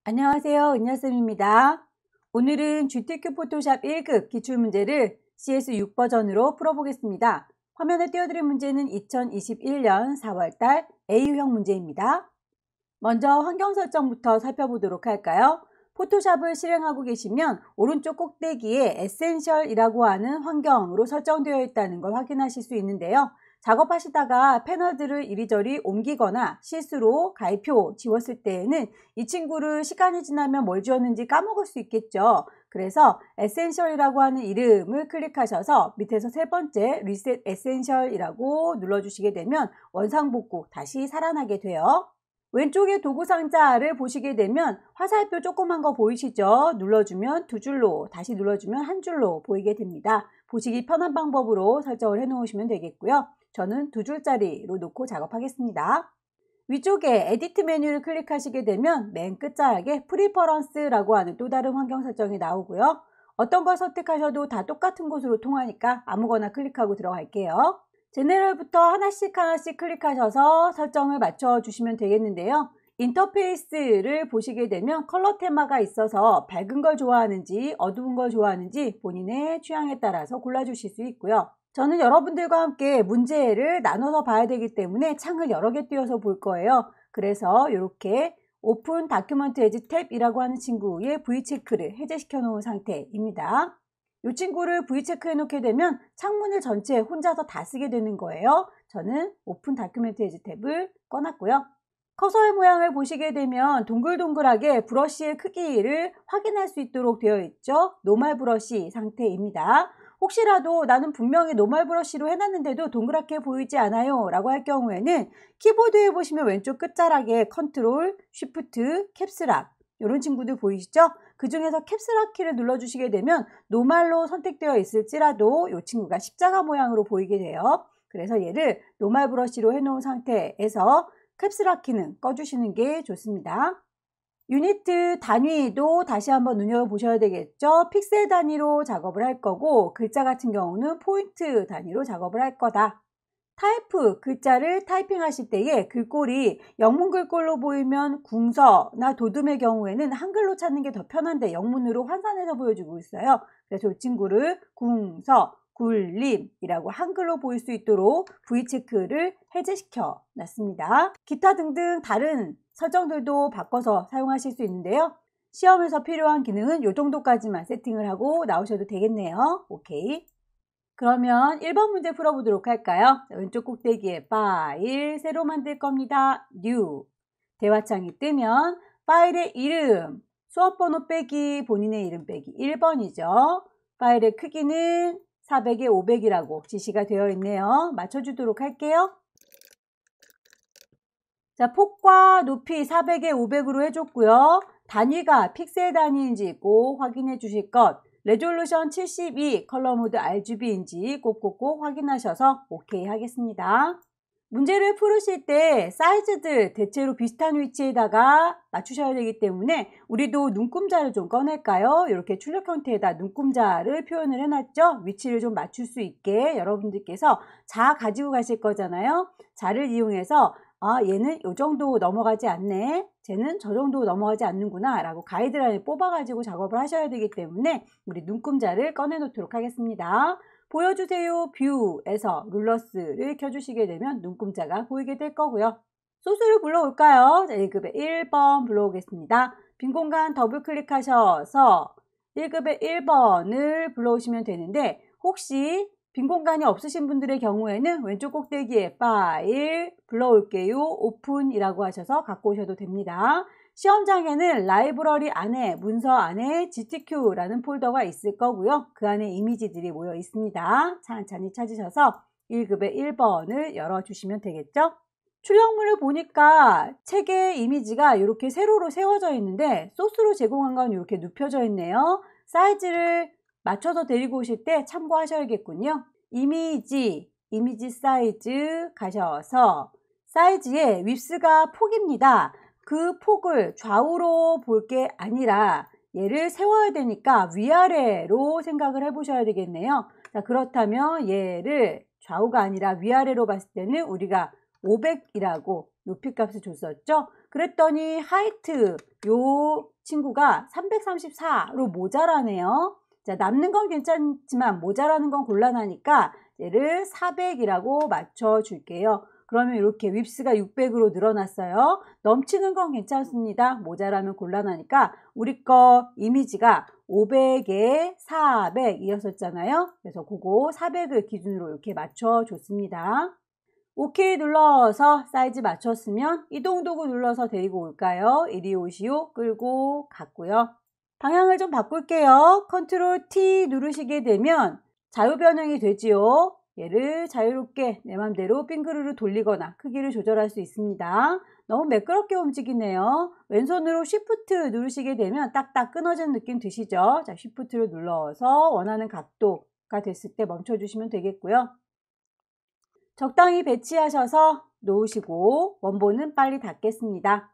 안녕하세요. 은여쌤입니다. 오늘은 GTQ 포토샵 1급 기출문제를 CS6 버전으로 풀어보겠습니다. 화면에 띄워드린 문제는 2021년 4월달 A유형 문제입니다. 먼저 환경 설정부터 살펴보도록 할까요? 포토샵을 실행하고 계시면 오른쪽 꼭대기에 에센셜이라고 하는 환경으로 설정되어 있다는 걸 확인하실 수 있는데요. 작업하시다가 패널들을 이리저리 옮기거나 실수로 가입표 지웠을 때에는 이 친구를 시간이 지나면 뭘 지웠는지 까먹을 수 있겠죠. 그래서 에센셜이라고 하는 이름을 클릭하셔서 밑에서 세 번째 리셋 에센셜이라고 눌러주시게 되면 원상복구 다시 살아나게 돼요. 왼쪽에 도구 상자를 보시게 되면 화살표 조그만 거 보이시죠? 눌러주면 두 줄로, 다시 눌러주면 한 줄로 보이게 됩니다. 보시기 편한 방법으로 설정을 해 놓으시면 되겠고요. 저는 두 줄짜리로 놓고 작업하겠습니다. 위쪽에 에디트 메뉴를 클릭하시게 되면 맨 끝자락에 프리퍼런스라고 하는 또 다른 환경 설정이 나오고요. 어떤 걸 선택하셔도 다 똑같은 곳으로 통하니까 아무거나 클릭하고 들어갈게요. 제네럴부터 하나씩 클릭하셔서 설정을 맞춰 주시면 되겠는데요. 인터페이스를 보시게 되면 컬러 테마가 있어서 밝은 걸 좋아하는지 어두운 걸 좋아하는지 본인의 취향에 따라서 골라주실 수 있고요. 저는 여러분들과 함께 문제를 나눠서 봐야 되기 때문에 창을 여러 개 띄워서 볼 거예요. 그래서 이렇게 오픈 다큐먼트 에지 탭이라고 하는 친구의 V체크를 해제시켜 놓은 상태입니다. 이 친구를 V체크해 놓게 되면 창문을 전체 혼자서 다 쓰게 되는 거예요. 저는 오픈 다큐멘트 에지 탭을 꺼놨고요. 커서의 모양을 보시게 되면 동글동글하게 브러쉬의 크기를 확인할 수 있도록 되어 있죠. 노멀 브러쉬 상태입니다. 혹시라도 나는 분명히 노멀 브러쉬로 해놨는데도 동그랗게 보이지 않아요 라고 할 경우에는 키보드에 보시면 왼쪽 끝자락에 컨트롤, 쉬프트, 캡스락 이런 친구들 보이시죠? 그 중에서 캡스락 키를 눌러주시게 되면 노멀로 선택되어 있을지라도 이 친구가 십자가 모양으로 보이게 돼요. 그래서 얘를 노멀 브러쉬로 해놓은 상태에서 캡스락 키는 꺼주시는 게 좋습니다. 유니트 단위도 다시 한번 눈여겨보셔야 되겠죠. 픽셀 단위로 작업을 할 거고 글자 같은 경우는 포인트 단위로 작업을 할 거다. 타이프, 글자를 타이핑 하실 때에 글꼴이 영문 글꼴로 보이면 궁서나 도둠의 경우에는 한글로 찾는 게 더 편한데 영문으로 환산해서 보여주고 있어요. 그래서 이 친구를 궁서, 굴림이라고 한글로 보일 수 있도록 V체크를 해제시켜 놨습니다. 기타 등등 다른 설정들도 바꿔서 사용하실 수 있는데요. 시험에서 필요한 기능은 이 정도까지만 세팅을 하고 나오셔도 되겠네요. 오케이. 그러면 1번 문제 풀어보도록 할까요? 왼쪽 꼭대기에 파일, 새로 만들 겁니다. New. 대화창이 뜨면 파일의 이름, 수업번호 빼기, 본인의 이름 빼기 1번이죠. 파일의 크기는 400에 500이라고 지시가 되어 있네요. 맞춰주도록 할게요. 자, 폭과 높이 400에 500으로 해줬고요. 단위가 픽셀 단위인지 꼭 확인해 주실 것. 레졸루션 72 컬러 모드 RGB인지 꼭꼭꼭 확인하셔서 오케이 하겠습니다. 문제를 풀으실 때 사이즈들 대체로 비슷한 위치에다가 맞추셔야 되기 때문에 우리도 눈금자를 좀 꺼낼까요? 이렇게 출력 형태에다 눈금자를 표현을 해놨죠? 위치를 좀 맞출 수 있게 여러분들께서 자 가지고 가실 거잖아요. 자를 이용해서 얘는 이 정도 넘어가지 않네. 쟤는 저 정도 넘어가지 않는구나 라고 가이드라인을 뽑아가지고 작업을 하셔야 되기 때문에 우리 눈금자를 꺼내 놓도록 하겠습니다. 보여주세요 뷰에서 룰러스를 켜주시게 되면 눈금자가 보이게 될 거고요. 소스를 불러올까요? 자, 1급의 1번 불러오겠습니다. 빈 공간 더블 클릭하셔서 1급의 1번을 불러오시면 되는데 혹시 빈 공간이 없으신 분들의 경우에는 왼쪽 꼭대기에 파일 불러올게요 오픈이라고 하셔서 갖고 오셔도 됩니다. 시험장에는 라이브러리 안에 문서 안에 GTQ라는 폴더가 있을 거고요. 그 안에 이미지들이 모여 있습니다. 찬찬히 찾으셔서 1급의 1번을 열어주시면 되겠죠. 출력물을 보니까 책의 이미지가 이렇게 세로로 세워져 있는데 소스로 제공한 건 이렇게 눕혀져 있네요. 사이즈를 맞춰서 데리고 오실 때 참고하셔야겠군요. 이미지 사이즈 가셔서 사이즈의 윗스가 폭입니다. 그 폭을 좌우로 볼 게 아니라 얘를 세워야 되니까 위아래로 생각을 해보셔야 되겠네요. 자, 그렇다면 얘를 좌우가 아니라 위아래로 봤을 때는 우리가 500이라고 높이값을 줬었죠. 그랬더니 하이트 요 친구가 334로 모자라네요. 자, 남는 건 괜찮지만 모자라는 건 곤란하니까 얘를 400이라고 맞춰 줄게요. 그러면 이렇게 윕스가 600으로 늘어났어요. 넘치는 건 괜찮습니다. 모자라면 곤란하니까 우리 거 이미지가 500에 400이었었잖아요. 그래서 그거 400을 기준으로 이렇게 맞춰 줬습니다. OK 눌러서 사이즈 맞췄으면 이동도구 눌러서 데리고 올까요? 이리 오시오 끌고 갔고요. 방향을 좀 바꿀게요. 컨트롤 T 누르시게 되면 자유 변형이 되지요. 얘를 자유롭게 내 맘대로 빙그르르 돌리거나 크기를 조절할 수 있습니다. 너무 매끄럽게 움직이네요. 왼손으로 Shift 누르시게 되면 딱딱 끊어지는 느낌 드시죠? 자, Shift를 눌러서 원하는 각도가 됐을 때 멈춰주시면 되겠고요. 적당히 배치하셔서 놓으시고 원본은 빨리 닫겠습니다.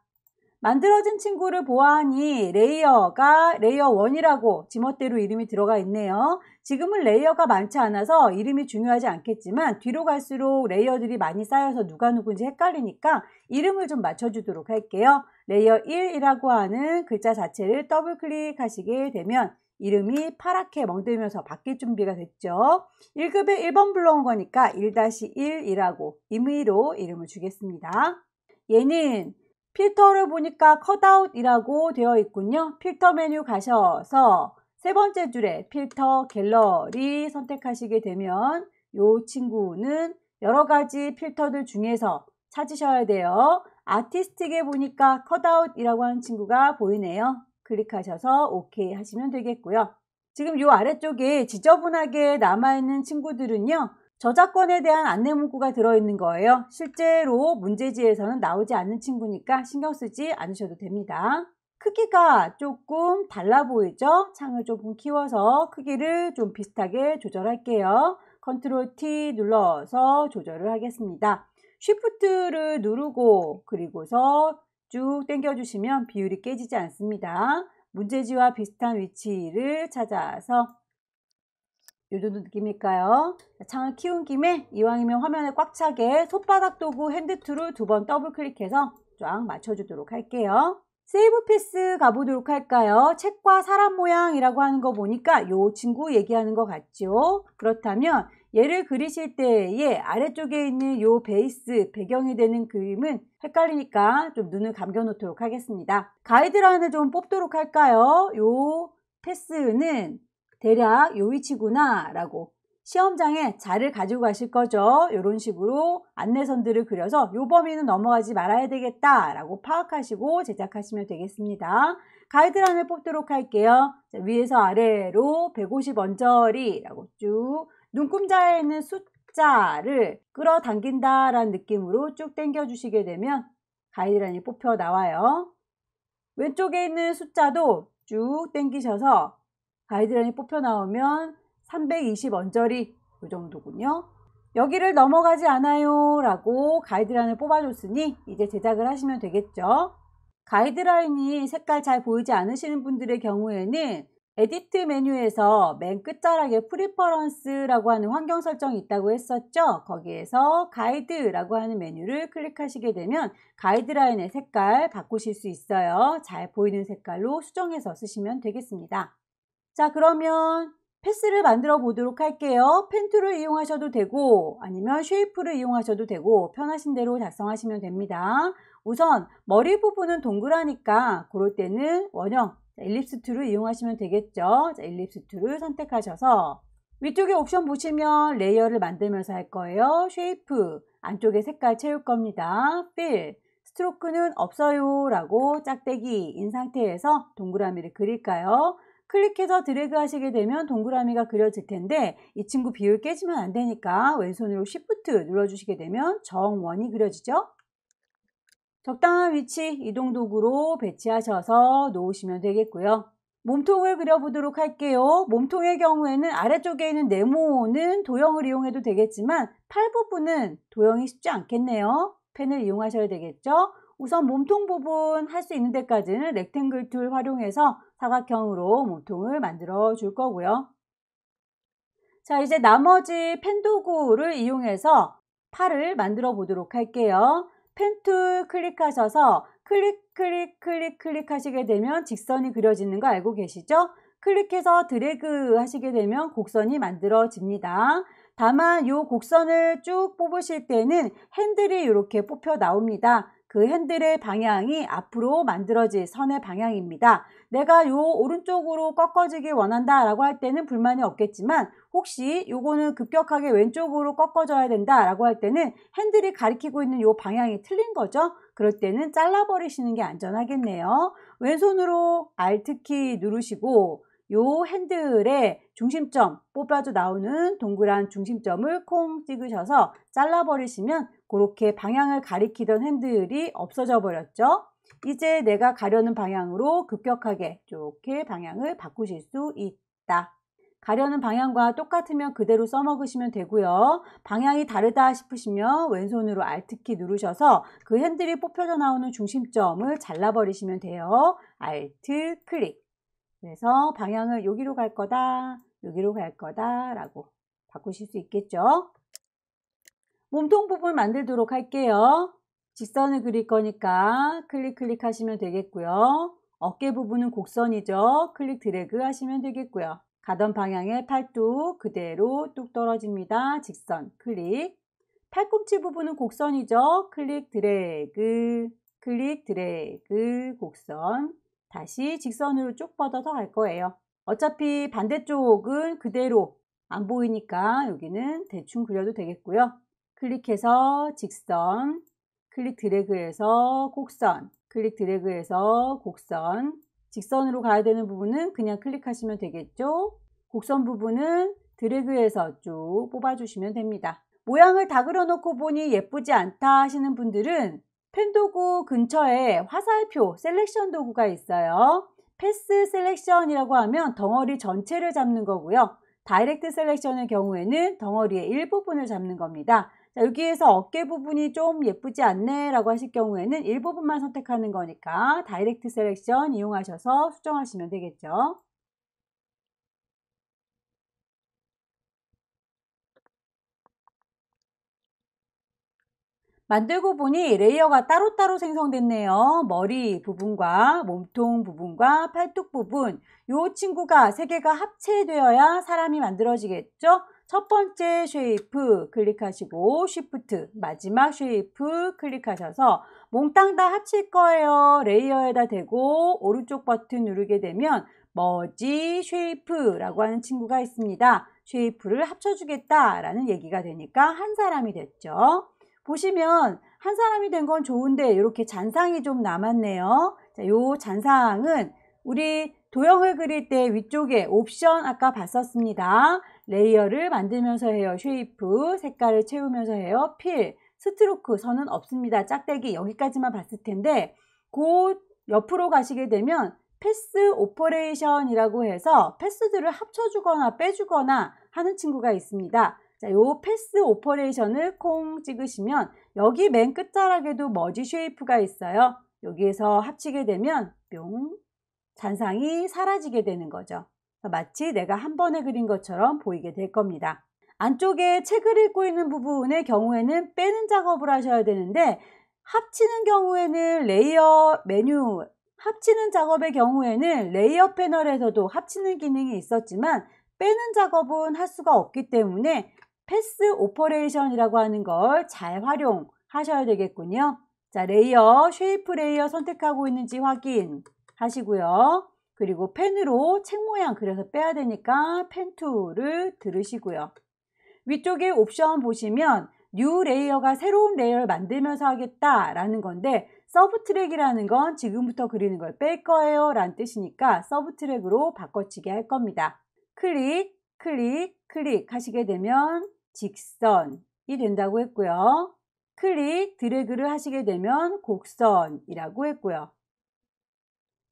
만들어진 친구를 보아하니 레이어가 레이어 1이라고 지멋대로 이름이 들어가 있네요. 지금은 레이어가 많지 않아서 이름이 중요하지 않겠지만 뒤로 갈수록 레이어들이 많이 쌓여서 누가 누군지 헷갈리니까 이름을 좀 맞춰주도록 할게요. 레이어 1이라고 하는 글자 자체를 더블 클릭하시게 되면 이름이 파랗게 멍들면서 바뀔 준비가 됐죠. 1급에 1번 불러온 거니까 1-1이라고 임의로 이름을 주겠습니다. 얘는 필터를 보니까 컷아웃이라고 되어 있군요. 필터 메뉴 가셔서 세 번째 줄에 필터 갤러리 선택하시게 되면 이 친구는 여러 가지 필터들 중에서 찾으셔야 돼요. 아티스틱에 보니까 컷아웃이라고 하는 친구가 보이네요. 클릭하셔서 OK 하시면 되겠고요. 지금 이 아래쪽에 지저분하게 남아있는 친구들은요. 저작권에 대한 안내 문구가 들어있는 거예요. 실제로 문제지에서는 나오지 않는 친구니까 신경 쓰지 않으셔도 됩니다. 크기가 조금 달라 보이죠? 창을 조금 키워서 크기를 좀 비슷하게 조절할게요. 컨트롤 T 눌러서 조절을 하겠습니다. 쉬프트를 누르고 그리고서 쭉 당겨주시면 비율이 깨지지 않습니다. 문제지와 비슷한 위치를 찾아서 이 정도 느낌일까요? 창을 키운 김에 이왕이면 화면에 꽉 차게 손바닥 도구 핸드 툴을 2번 더블 클릭해서 쫙 맞춰주도록 할게요. 세이브 피스 가보도록 할까요? 책과 사람 모양이라고 하는 거 보니까 이 친구 얘기하는 것 같죠? 그렇다면 얘를 그리실 때에 아래쪽에 있는 이 베이스 배경이 되는 그림은 헷갈리니까 좀 눈을 감겨 놓도록 하겠습니다. 가이드라인을 좀 뽑도록 할까요? 이 패스는 대략 요 위치구나 라고 시험장에 자를 가지고 가실 거죠. 이런 식으로 안내선들을 그려서 요 범위는 넘어가지 말아야 되겠다 라고 파악하시고 제작하시면 되겠습니다. 가이드라인을 뽑도록 할게요. 자, 위에서 아래로 150 언저리 라고 쭉 눈금자에 있는 숫자를 끌어당긴다 라는 느낌으로 쭉 당겨 주시게 되면 가이드라인이 뽑혀 나와요. 왼쪽에 있는 숫자도 쭉 당기셔서 가이드라인이 뽑혀 나오면 320 언저리 이 정도군요. 여기를 넘어가지 않아요 라고 가이드라인을 뽑아줬으니 이제 제작을 하시면 되겠죠. 가이드라인이 색깔 잘 보이지 않으시는 분들의 경우에는 에디트 메뉴에서 맨 끝자락에 프리퍼런스라고 하는 환경 설정이 있다고 했었죠. 거기에서 가이드라고 하는 메뉴를 클릭하시게 되면 가이드라인의 색깔 바꾸실 수 있어요. 잘 보이는 색깔로 수정해서 쓰시면 되겠습니다. 자, 그러면 패스를 만들어 보도록 할게요. 펜 툴을 이용하셔도 되고 아니면 쉐이프를 이용하셔도 되고 편하신 대로 작성하시면 됩니다. 우선 머리 부분은 동그라니까 그럴 때는 원형 일립스 툴을 이용하시면 되겠죠. 자, 일립스 툴을 선택하셔서 위쪽에 옵션 보시면 레이어를 만들면서 할 거예요. 쉐이프 안쪽에 색깔 채울 겁니다. 필 스트로크는 없어요 라고 짝대기인 상태에서 동그라미를 그릴까요? 클릭해서 드래그 하시게 되면 동그라미가 그려질 텐데 이 친구 비율 깨지면 안 되니까 왼손으로 Shift 눌러주시게 되면 정원이 그려지죠. 적당한 위치 이동 도구로 배치하셔서 놓으시면 되겠고요. 몸통을 그려보도록 할게요. 몸통의 경우에는 아래쪽에 있는 네모는 도형을 이용해도 되겠지만 팔 부분은 도형이 쉽지 않겠네요. 펜을 이용하셔야 되겠죠. 우선 몸통 부분 할 수 있는 데까지는 렉탱글 툴 활용해서 사각형으로 몸통을 만들어 줄 거고요. 자, 이제 나머지 펜 도구를 이용해서 팔을 만들어 보도록 할게요. 펜 툴 클릭하셔서 클릭 하시게 되면 직선이 그려지는 거 알고 계시죠? 클릭해서 드래그 하시게 되면 곡선이 만들어집니다. 다만 이 곡선을 쭉 뽑으실 때는 핸들이 이렇게 뽑혀 나옵니다. 그 핸들의 방향이 앞으로 만들어질 선의 방향입니다. 내가 요 오른쪽으로 꺾어지길 원한다 라고 할 때는 불만이 없겠지만, 혹시 요거는 급격하게 왼쪽으로 꺾어져야 된다 라고 할 때는 핸들이 가리키고 있는 요 방향이 틀린 거죠. 그럴 때는 잘라버리시는 게 안전하겠네요. 왼손으로 Alt키 누르시고 요 핸들의 중심점, 뽑아져 나오는 동그란 중심점을 콩 찍으셔서 잘라버리시면 그렇게 방향을 가리키던 핸들이 없어져 버렸죠. 이제 내가 가려는 방향으로 급격하게 이렇게 방향을 바꾸실 수 있다. 가려는 방향과 똑같으면 그대로 써먹으시면 되고요. 방향이 다르다 싶으시면 왼손으로 Alt키 누르셔서 그 핸들이 뽑혀져 나오는 중심점을 잘라버리시면 돼요. Alt 클릭. 그래서 방향을 여기로 갈 거다, 여기로 갈 거다 라고 바꾸실 수 있겠죠. 몸통 부분 만들도록 할게요. 직선을 그릴 거니까 클릭 하시면 되겠고요. 어깨 부분은 곡선이죠. 클릭 드래그 하시면 되겠고요. 가던 방향의 팔뚝 그대로 뚝 떨어집니다. 직선 클릭. 팔꿈치 부분은 곡선이죠. 클릭 드래그 곡선. 다시 직선으로 쭉 뻗어서 갈 거예요. 어차피 반대쪽은 그대로 안 보이니까 여기는 대충 그려도 되겠고요. 클릭해서 직선, 클릭 드래그해서 곡선, 클릭 드래그해서 곡선. 직선으로 가야 되는 부분은 그냥 클릭하시면 되겠죠. 곡선 부분은 드래그해서 쭉 뽑아주시면 됩니다. 모양을 다 그려놓고 보니 예쁘지 않다 하시는 분들은 펜 도구 근처에 화살표 셀렉션 도구가 있어요. 패스 셀렉션이라고 하면 덩어리 전체를 잡는 거고요. 다이렉트 셀렉션의 경우에는 덩어리의 일부분을 잡는 겁니다. 자, 여기에서 어깨 부분이 좀 예쁘지 않네 라고 하실 경우에는 일부분만 선택하는 거니까 다이렉트 셀렉션 이용하셔서 수정하시면 되겠죠. 만들고 보니 레이어가 따로따로 생성됐네요. 머리 부분과 몸통 부분과 팔뚝 부분, 이 친구가 세 개가 합체되어야 사람이 만들어지겠죠. 첫 번째 쉐이프 클릭하시고 쉬프트, 마지막 쉐이프 클릭하셔서 몽땅 다 합칠 거예요. 레이어에다 대고 오른쪽 버튼 누르게 되면 머지 쉐이프라고 하는 친구가 있습니다. 쉐이프를 합쳐주겠다라는 얘기가 되니까 한 사람이 됐죠. 보시면 한 사람이 된 건 좋은데 이렇게 잔상이 좀 남았네요. 자, 요 잔상은 우리 도형을 그릴 때 위쪽에 옵션 아까 봤었습니다. 레이어를 만들면서 해요. 쉐이프, 색깔을 채우면서 해요. 필, 스트로크, 선은 없습니다. 짝대기 여기까지만 봤을 텐데 그 옆으로 가시게 되면 패스 오퍼레이션이라고 해서 패스들을 합쳐주거나 빼주거나 하는 친구가 있습니다. 자, 요 패스 오퍼레이션을 콩 찍으시면 여기 맨 끝자락에도 머지 쉐이프가 있어요. 여기에서 합치게 되면 뿅 잔상이 사라지게 되는 거죠. 마치 내가 한 번에 그린 것처럼 보이게 될 겁니다. 안쪽에 책을 읽고 있는 부분의 경우에는 빼는 작업을 하셔야 되는데 합치는 경우에는 레이어 메뉴, 합치는 작업의 경우에는 레이어 패널에서도 합치는 기능이 있었지만 빼는 작업은 할 수가 없기 때문에 패스 오퍼레이션이라고 하는 걸 잘 활용하셔야 되겠군요. 자, 레이어, 쉐이프 레이어 선택하고 있는지 확인하시고요. 그리고 펜으로 책 모양 그려서 빼야 되니까 펜 툴을 들으시고요. 위쪽에 옵션 보시면 뉴 레이어가 새로운 레이어를 만들면서 하겠다라는 건데 서브트랙이라는 건 지금부터 그리는 걸 뺄 거예요 라는 뜻이니까 서브트랙으로 바꿔치기 할 겁니다. 클릭 하시게 되면 직선이 된다고 했고요. 클릭 드래그를 하시게 되면 곡선이라고 했고요.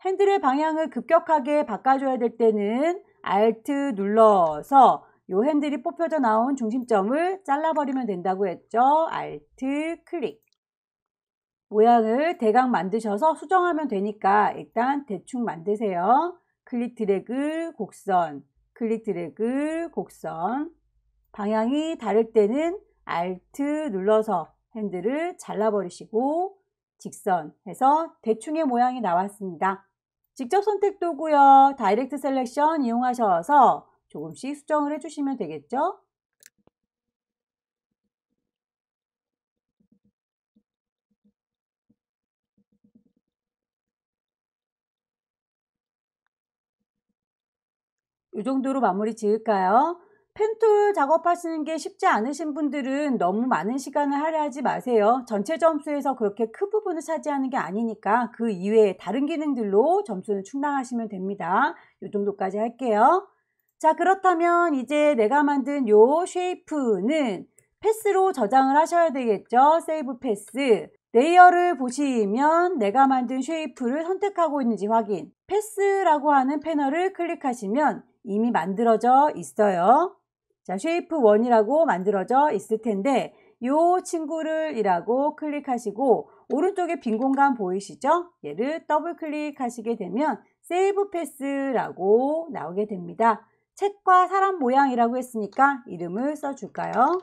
핸들의 방향을 급격하게 바꿔줘야 될 때는 Alt 눌러서 이 핸들이 뽑혀져 나온 중심점을 잘라버리면 된다고 했죠. Alt 클릭. 모양을 대강 만드셔서 수정하면 되니까 일단 대충 만드세요. 클릭 드래그 곡선, 클릭 드래그 곡선. 방향이 다를 때는 Alt 눌러서 핸들을 잘라버리시고 직선 해서 대충의 모양이 나왔습니다. 직접 선택 도구요. 다이렉트 셀렉션 이용하셔서 조금씩 수정을 해주시면 되겠죠. 이 정도로 마무리 지을까요? 펜툴 작업하시는 게 쉽지 않으신 분들은 너무 많은 시간을 할애하지 마세요. 전체 점수에서 그렇게 큰 부분을 차지하는 게 아니니까 그 이외에 다른 기능들로 점수는 충당하시면 됩니다. 이 정도까지 할게요. 자, 그렇다면 이제 내가 만든 요 쉐이프는 패스로 저장을 하셔야 되겠죠. 세이브 패스. 레이어를 보시면 내가 만든 쉐이프를 선택하고 있는지 확인. 패스라고 하는 패널을 클릭하시면 이미 만들어져 있어요. 자, 쉐이프 1이라고 만들어져 있을 텐데 요 친구를 이라고 클릭하시고 오른쪽에 빈 공간 보이시죠? 얘를 더블 클릭하시게 되면 세이브 패스라고 나오게 됩니다. 책과 사람 모양이라고 했으니까 이름을 써줄까요?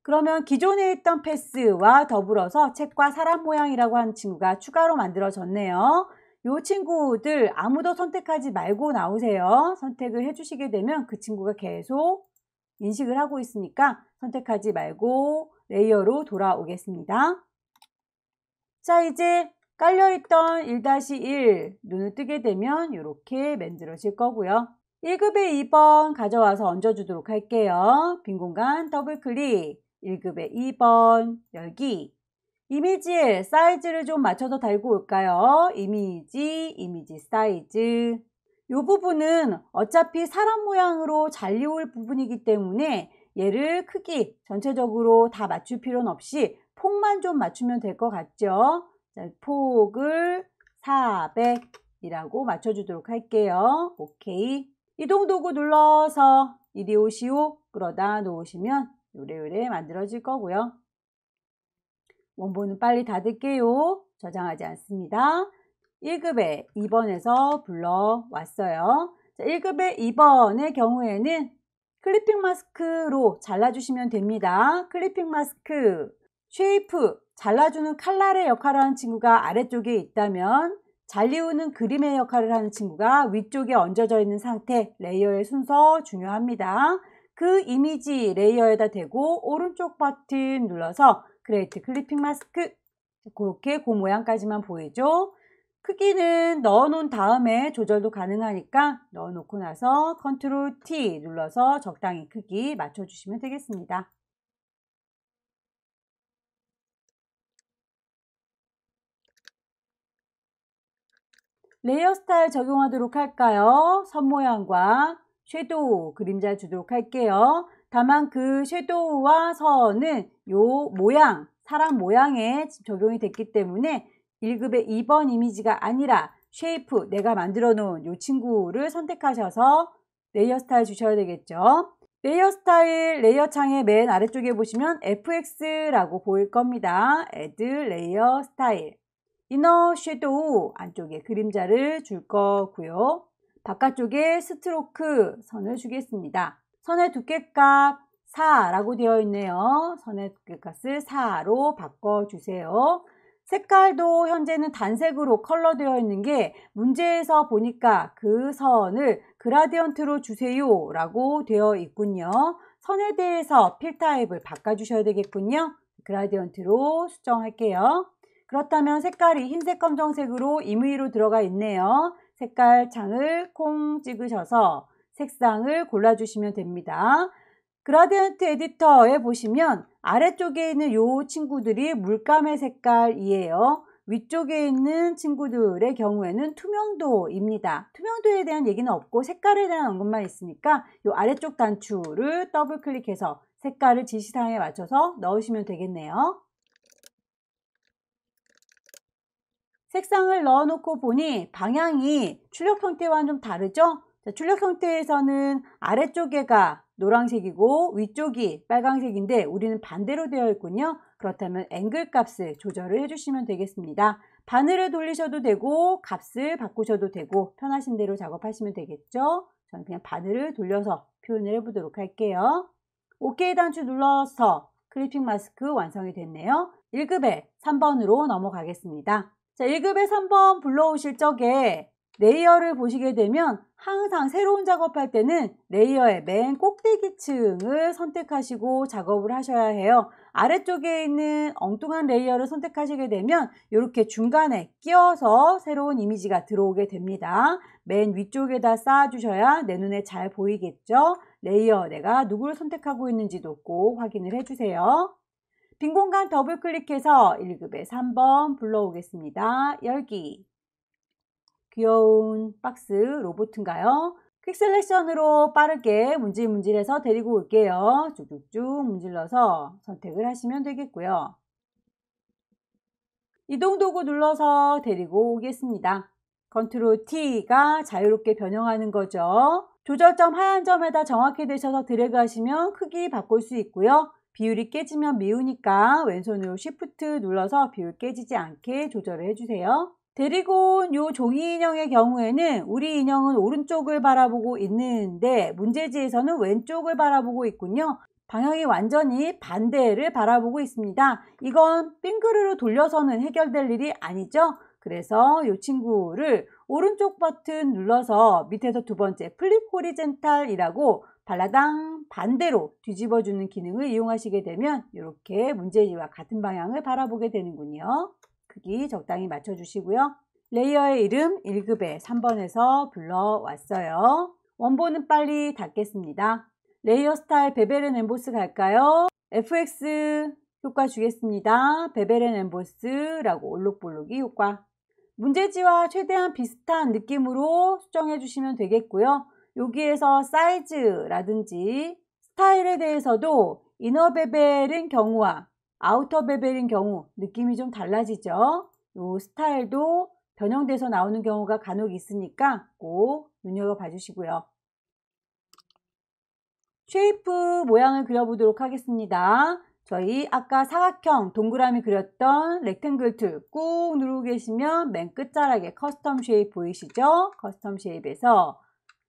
그러면 기존에 있던 패스와 더불어서 책과 사람 모양이라고 하는 친구가 추가로 만들어졌네요. 이 친구들 아무도 선택하지 말고 나오세요. 선택을 해주시게 되면 그 친구가 계속 인식을 하고 있으니까 선택하지 말고 레이어로 돌아오겠습니다. 자, 이제 깔려있던 1-1 눈을 뜨게 되면 이렇게 만들어질 거고요. 1급의 2번 가져와서 얹어주도록 할게요. 빈 공간 더블 클릭, 1급의 2번 열기. 이미지에 사이즈를 좀 맞춰서 달고 올까요? 이미지 사이즈. 이 부분은 어차피 사람 모양으로 잘리올 부분이기 때문에 얘를 크기 전체적으로 다 맞출 필요는 없이 폭만 좀 맞추면 될 것 같죠? 자, 폭을 400이라고 맞춰주도록 할게요. 오케이. 이동 도구 눌러서 이리 오시오 끌어다 놓으시면 요래요래 만들어질 거고요. 원본은 빨리 닫을게요. 저장하지 않습니다. 1급의 2번에서 불러왔어요. 자, 1급의 2번의 경우에는 클리핑 마스크로 잘라주시면 됩니다. 클리핑 마스크, 쉐이프, 잘라주는 칼날의 역할을 하는 친구가 아래쪽에 있다면 잘리우는 그림의 역할을 하는 친구가 위쪽에 얹어져 있는 상태, 레이어의 순서 중요합니다. 그 이미지 레이어에다 대고 오른쪽 버튼 눌러서 크리에이트 클리핑 마스크, 그렇게 그 모양까지만 보이죠. 크기는 넣어놓은 다음에 조절도 가능하니까 넣어놓고 나서 컨트롤 T 눌러서 적당히 크기 맞춰주시면 되겠습니다. 레이어 스타일 적용하도록 할까요? 선 모양과 섀도우 그림자 주도록 할게요. 다만 그 섀도우와 선은 요 모양, 사람 모양에 적용이 됐기 때문에 1급의 2번 이미지가 아니라 쉐이프, 내가 만들어 놓은 요 친구를 선택하셔서 레이어 스타일 주셔야 되겠죠. 레이어 스타일 레이어 창의 맨 아래쪽에 보시면 FX라고 보일 겁니다. Add 레이어 스타일. 이너 섀도우 안쪽에 그림자를 줄 거고요. 바깥쪽에 스트로크 선을 주겠습니다. 선의 두께값 4라고 되어 있네요. 선의 두께값을 4로 바꿔주세요. 색깔도 현재는 단색으로 컬러되어 있는 게 문제에서 보니까 그 선을 그라디언트로 주세요 라고 되어 있군요. 선에 대해서 필 타입을 바꿔주셔야 되겠군요. 그라디언트로 수정할게요. 그렇다면 색깔이 흰색 검정색으로 임의로 들어가 있네요. 색깔 창을 콩 찍으셔서 색상을 골라주시면 됩니다. 그라디언트 에디터에 보시면 아래쪽에 있는 이 친구들이 물감의 색깔이에요. 위쪽에 있는 친구들의 경우에는 투명도입니다. 투명도에 대한 얘기는 없고 색깔에 대한 언급만 있으니까 이 아래쪽 단추를 더블 클릭해서 색깔을 지시사항에 맞춰서 넣으시면 되겠네요. 색상을 넣어놓고 보니 방향이 출력 형태와는 좀 다르죠? 자, 출력 형태에서는 아래쪽에가 노란색이고 위쪽이 빨간색인데 우리는 반대로 되어 있군요. 그렇다면 앵글 값을 조절을 해주시면 되겠습니다. 바늘을 돌리셔도 되고 값을 바꾸셔도 되고 편하신 대로 작업하시면 되겠죠? 저는 그냥 바늘을 돌려서 표현을 해보도록 할게요. OK 단추 눌러서 클리핑 마스크 완성이 됐네요. 1급에 3번으로 넘어가겠습니다. 자, 1급에 3번 불러오실 적에 레이어를 보시게 되면 항상 새로운 작업할 때는 레이어의 맨 꼭대기층을 선택하시고 작업을 하셔야 해요. 아래쪽에 있는 엉뚱한 레이어를 선택하시게 되면 이렇게 중간에 끼워서 새로운 이미지가 들어오게 됩니다. 맨 위쪽에다 쌓아주셔야 내 눈에 잘 보이겠죠? 레이어 내가 누구를 선택하고 있는지도 꼭 확인을 해주세요. 빈 공간 더블 클릭해서 1급에 3번 불러오겠습니다. 열기. 귀여운 박스 로봇인가요? 퀵 셀렉션으로 빠르게 문질문질해서 데리고 올게요. 쭉쭉쭉 문질러서 선택을 하시면 되겠고요. 이동 도구 눌러서 데리고 오겠습니다. 컨트롤 T가 자유롭게 변형하는 거죠. 조절점 하얀 점에다 정확히 되셔서 드래그 하시면 크기 바꿀 수 있고요. 비율이 깨지면 미우니까 왼손으로 Shift 눌러서 비율 깨지지 않게 조절을 해주세요. 데리고 온 요 종이 인형의 경우에는 우리 인형은 오른쪽을 바라보고 있는데 문제지에서는 왼쪽을 바라보고 있군요. 방향이 완전히 반대를 바라보고 있습니다. 이건 빙그르르 돌려서는 해결될 일이 아니죠. 그래서 이 친구를 오른쪽 버튼 눌러서 밑에서 두 번째 플립 호리젠탈이라고 발라당 반대로 뒤집어주는 기능을 이용하시게 되면 이렇게 문제지와 같은 방향을 바라보게 되는군요. 크기 적당히 맞춰주시고요. 레이어의 이름 1급에 3번에서 불러왔어요. 원본은 빨리 닫겠습니다. 레이어 스타일 베벨 앤 엠보스 갈까요? FX 효과 주겠습니다. 베벨 앤 엠보스라고 올록볼록이 효과. 문제지와 최대한 비슷한 느낌으로 수정해 주시면 되겠고요. 여기에서 사이즈라든지 스타일에 대해서도 이너 베벨인 경우와 아우터 베벨인 경우 느낌이 좀 달라지죠. 이 스타일도 변형돼서 나오는 경우가 간혹 있으니까 꼭 눈여겨봐 주시고요. 쉐이프 모양을 그려보도록 하겠습니다. 저희 아까 사각형 동그라미 그렸던 렉탱글 툴 꾹 누르고 계시면 맨 끝자락에 커스텀 쉐입 보이시죠? 커스텀 쉐입에서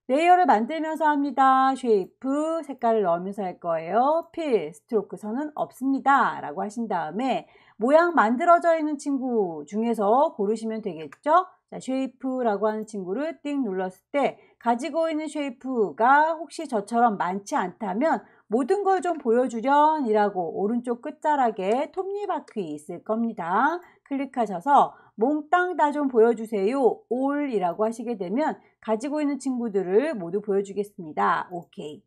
레이어를 만들면서 합니다. 쉐이프 색깔을 넣으면서 할 거예요. 필, 스트로크 선은 없습니다. 라고 하신 다음에 모양 만들어져 있는 친구 중에서 고르시면 되겠죠? 자, 쉐이프라고 하는 친구를 띵 눌렀을 때 가지고 있는 쉐이프가 혹시 저처럼 많지 않다면 모든 걸 좀 보여주련이라고 오른쪽 끝자락에 톱니바퀴 있을 겁니다. 클릭하셔서 몽땅 다 좀 보여주세요. 올이라고 하시게 되면 가지고 있는 친구들을 모두 보여주겠습니다. 오케이.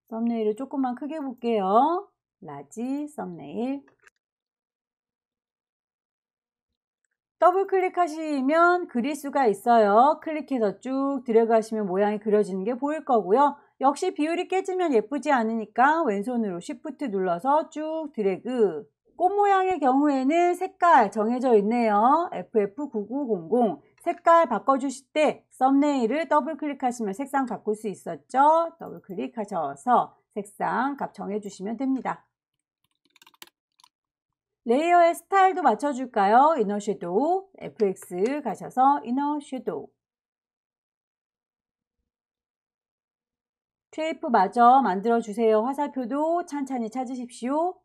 썸네일을 조금만 크게 볼게요. 라지 썸네일. 더블 클릭하시면 그릴 수가 있어요. 클릭해서 쭉 들어가시면 모양이 그려지는 게 보일 거고요. 역시 비율이 깨지면 예쁘지 않으니까 왼손으로 Shift 눌러서 쭉 드래그. 꽃 모양의 경우에는 색깔 정해져 있네요. FF9900 색깔 바꿔주실 때 썸네일을 더블 클릭하시면 색상 바꿀 수 있었죠. 더블 클릭하셔서 색상 값 정해주시면 됩니다. 레이어의 스타일도 맞춰줄까요? 이너 섀도우, FX 가셔서 이너 섀도우. 쉐이프 마저 만들어주세요. 화살표도 찬찬히 찾으십시오.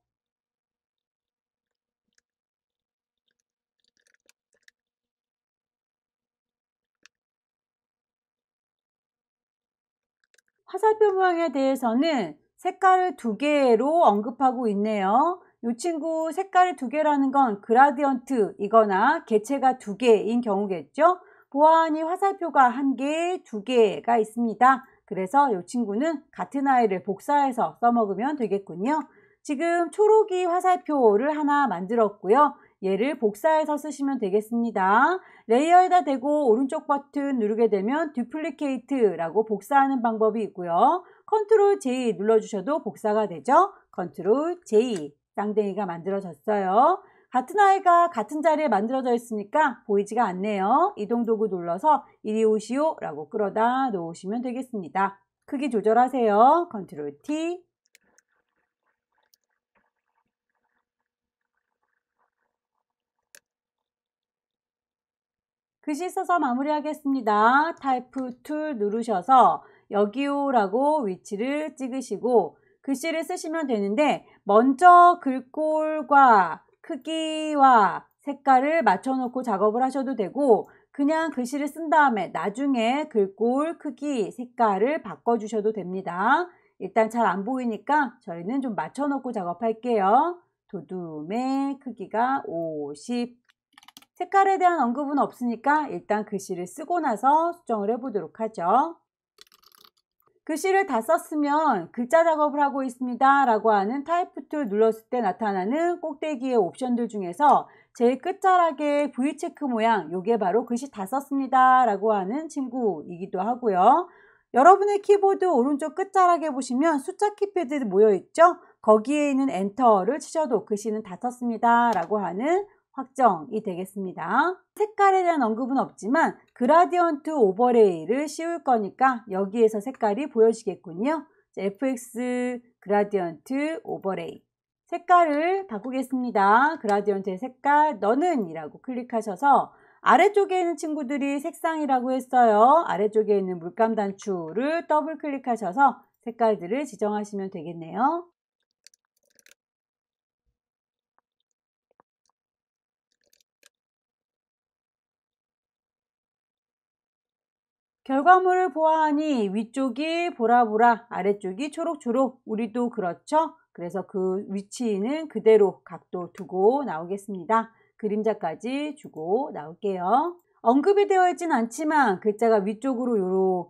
화살표 모양에 대해서는 색깔을 두 개로 언급하고 있네요. 이 친구 색깔이 두 개라는 건 그라디언트 이거나 개체가 두 개인 경우겠죠. 보아하니 화살표가 한 개, 두 개가 있습니다. 그래서 이 친구는 같은 아이를 복사해서 써먹으면 되겠군요. 지금 초록이 화살표를 하나 만들었고요. 얘를 복사해서 쓰시면 되겠습니다. 레이어에다 대고 오른쪽 버튼 누르게 되면 듀플리케이트라고 복사하는 방법이 있고요. 컨트롤 J 눌러주셔도 복사가 되죠. 컨트롤 J 쌍둥이가 만들어졌어요. 같은 아이가 같은 자리에 만들어져 있으니까 보이지가 않네요. 이동 도구 눌러서 이리 오시오 라고 끌어다 놓으시면 되겠습니다. 크기 조절하세요. 컨트롤 T. 글씨 써서 마무리하겠습니다. 타이프 툴 누르셔서 여기요 라고 위치를 찍으시고 글씨를 쓰시면 되는데 먼저 글꼴과 크기와 색깔을 맞춰놓고 작업을 하셔도 되고 그냥 글씨를 쓴 다음에 나중에 글꼴, 크기, 색깔을 바꿔주셔도 됩니다. 일단 잘 안 보이니까 저희는 좀 맞춰놓고 작업할게요. 도둠의 크기가 50. 색깔에 대한 언급은 없으니까 일단 글씨를 쓰고 나서 수정을 해보도록 하죠. 글씨를 다 썼으면 글자 작업을 하고 있습니다 라고 하는 타이프 툴 눌렀을 때 나타나는 꼭대기의 옵션들 중에서 제일 끝자락에 V체크 모양, 요게 바로 글씨 다 썼습니다 라고 하는 친구이기도 하고요. 여러분의 키보드 오른쪽 끝자락에 보시면 숫자 키패드 모여 있죠? 거기에 있는 엔터를 치셔도 글씨는 다 썼습니다 라고 하는 확정이 되겠습니다. 색깔에 대한 언급은 없지만 그라디언트 오버레이를 씌울 거니까 여기에서 색깔이 보여지겠군요. FX 그라디언트 오버레이 색깔을 바꾸겠습니다. 그라디언트의 색깔 너는 이라고 클릭하셔서 아래쪽에 있는 친구들이 색상이라고 했어요. 아래쪽에 있는 물감 단추를 더블 클릭하셔서 색깔들을 지정하시면 되겠네요. 결과물을 보아하니 위쪽이 보라보라, 아래쪽이 초록초록. 우리도 그렇죠? 그래서 그 위치는 그대로 각도 두고 나오겠습니다. 그림자까지 주고 나올게요. 언급이 되어 있진 않지만 글자가 위쪽으로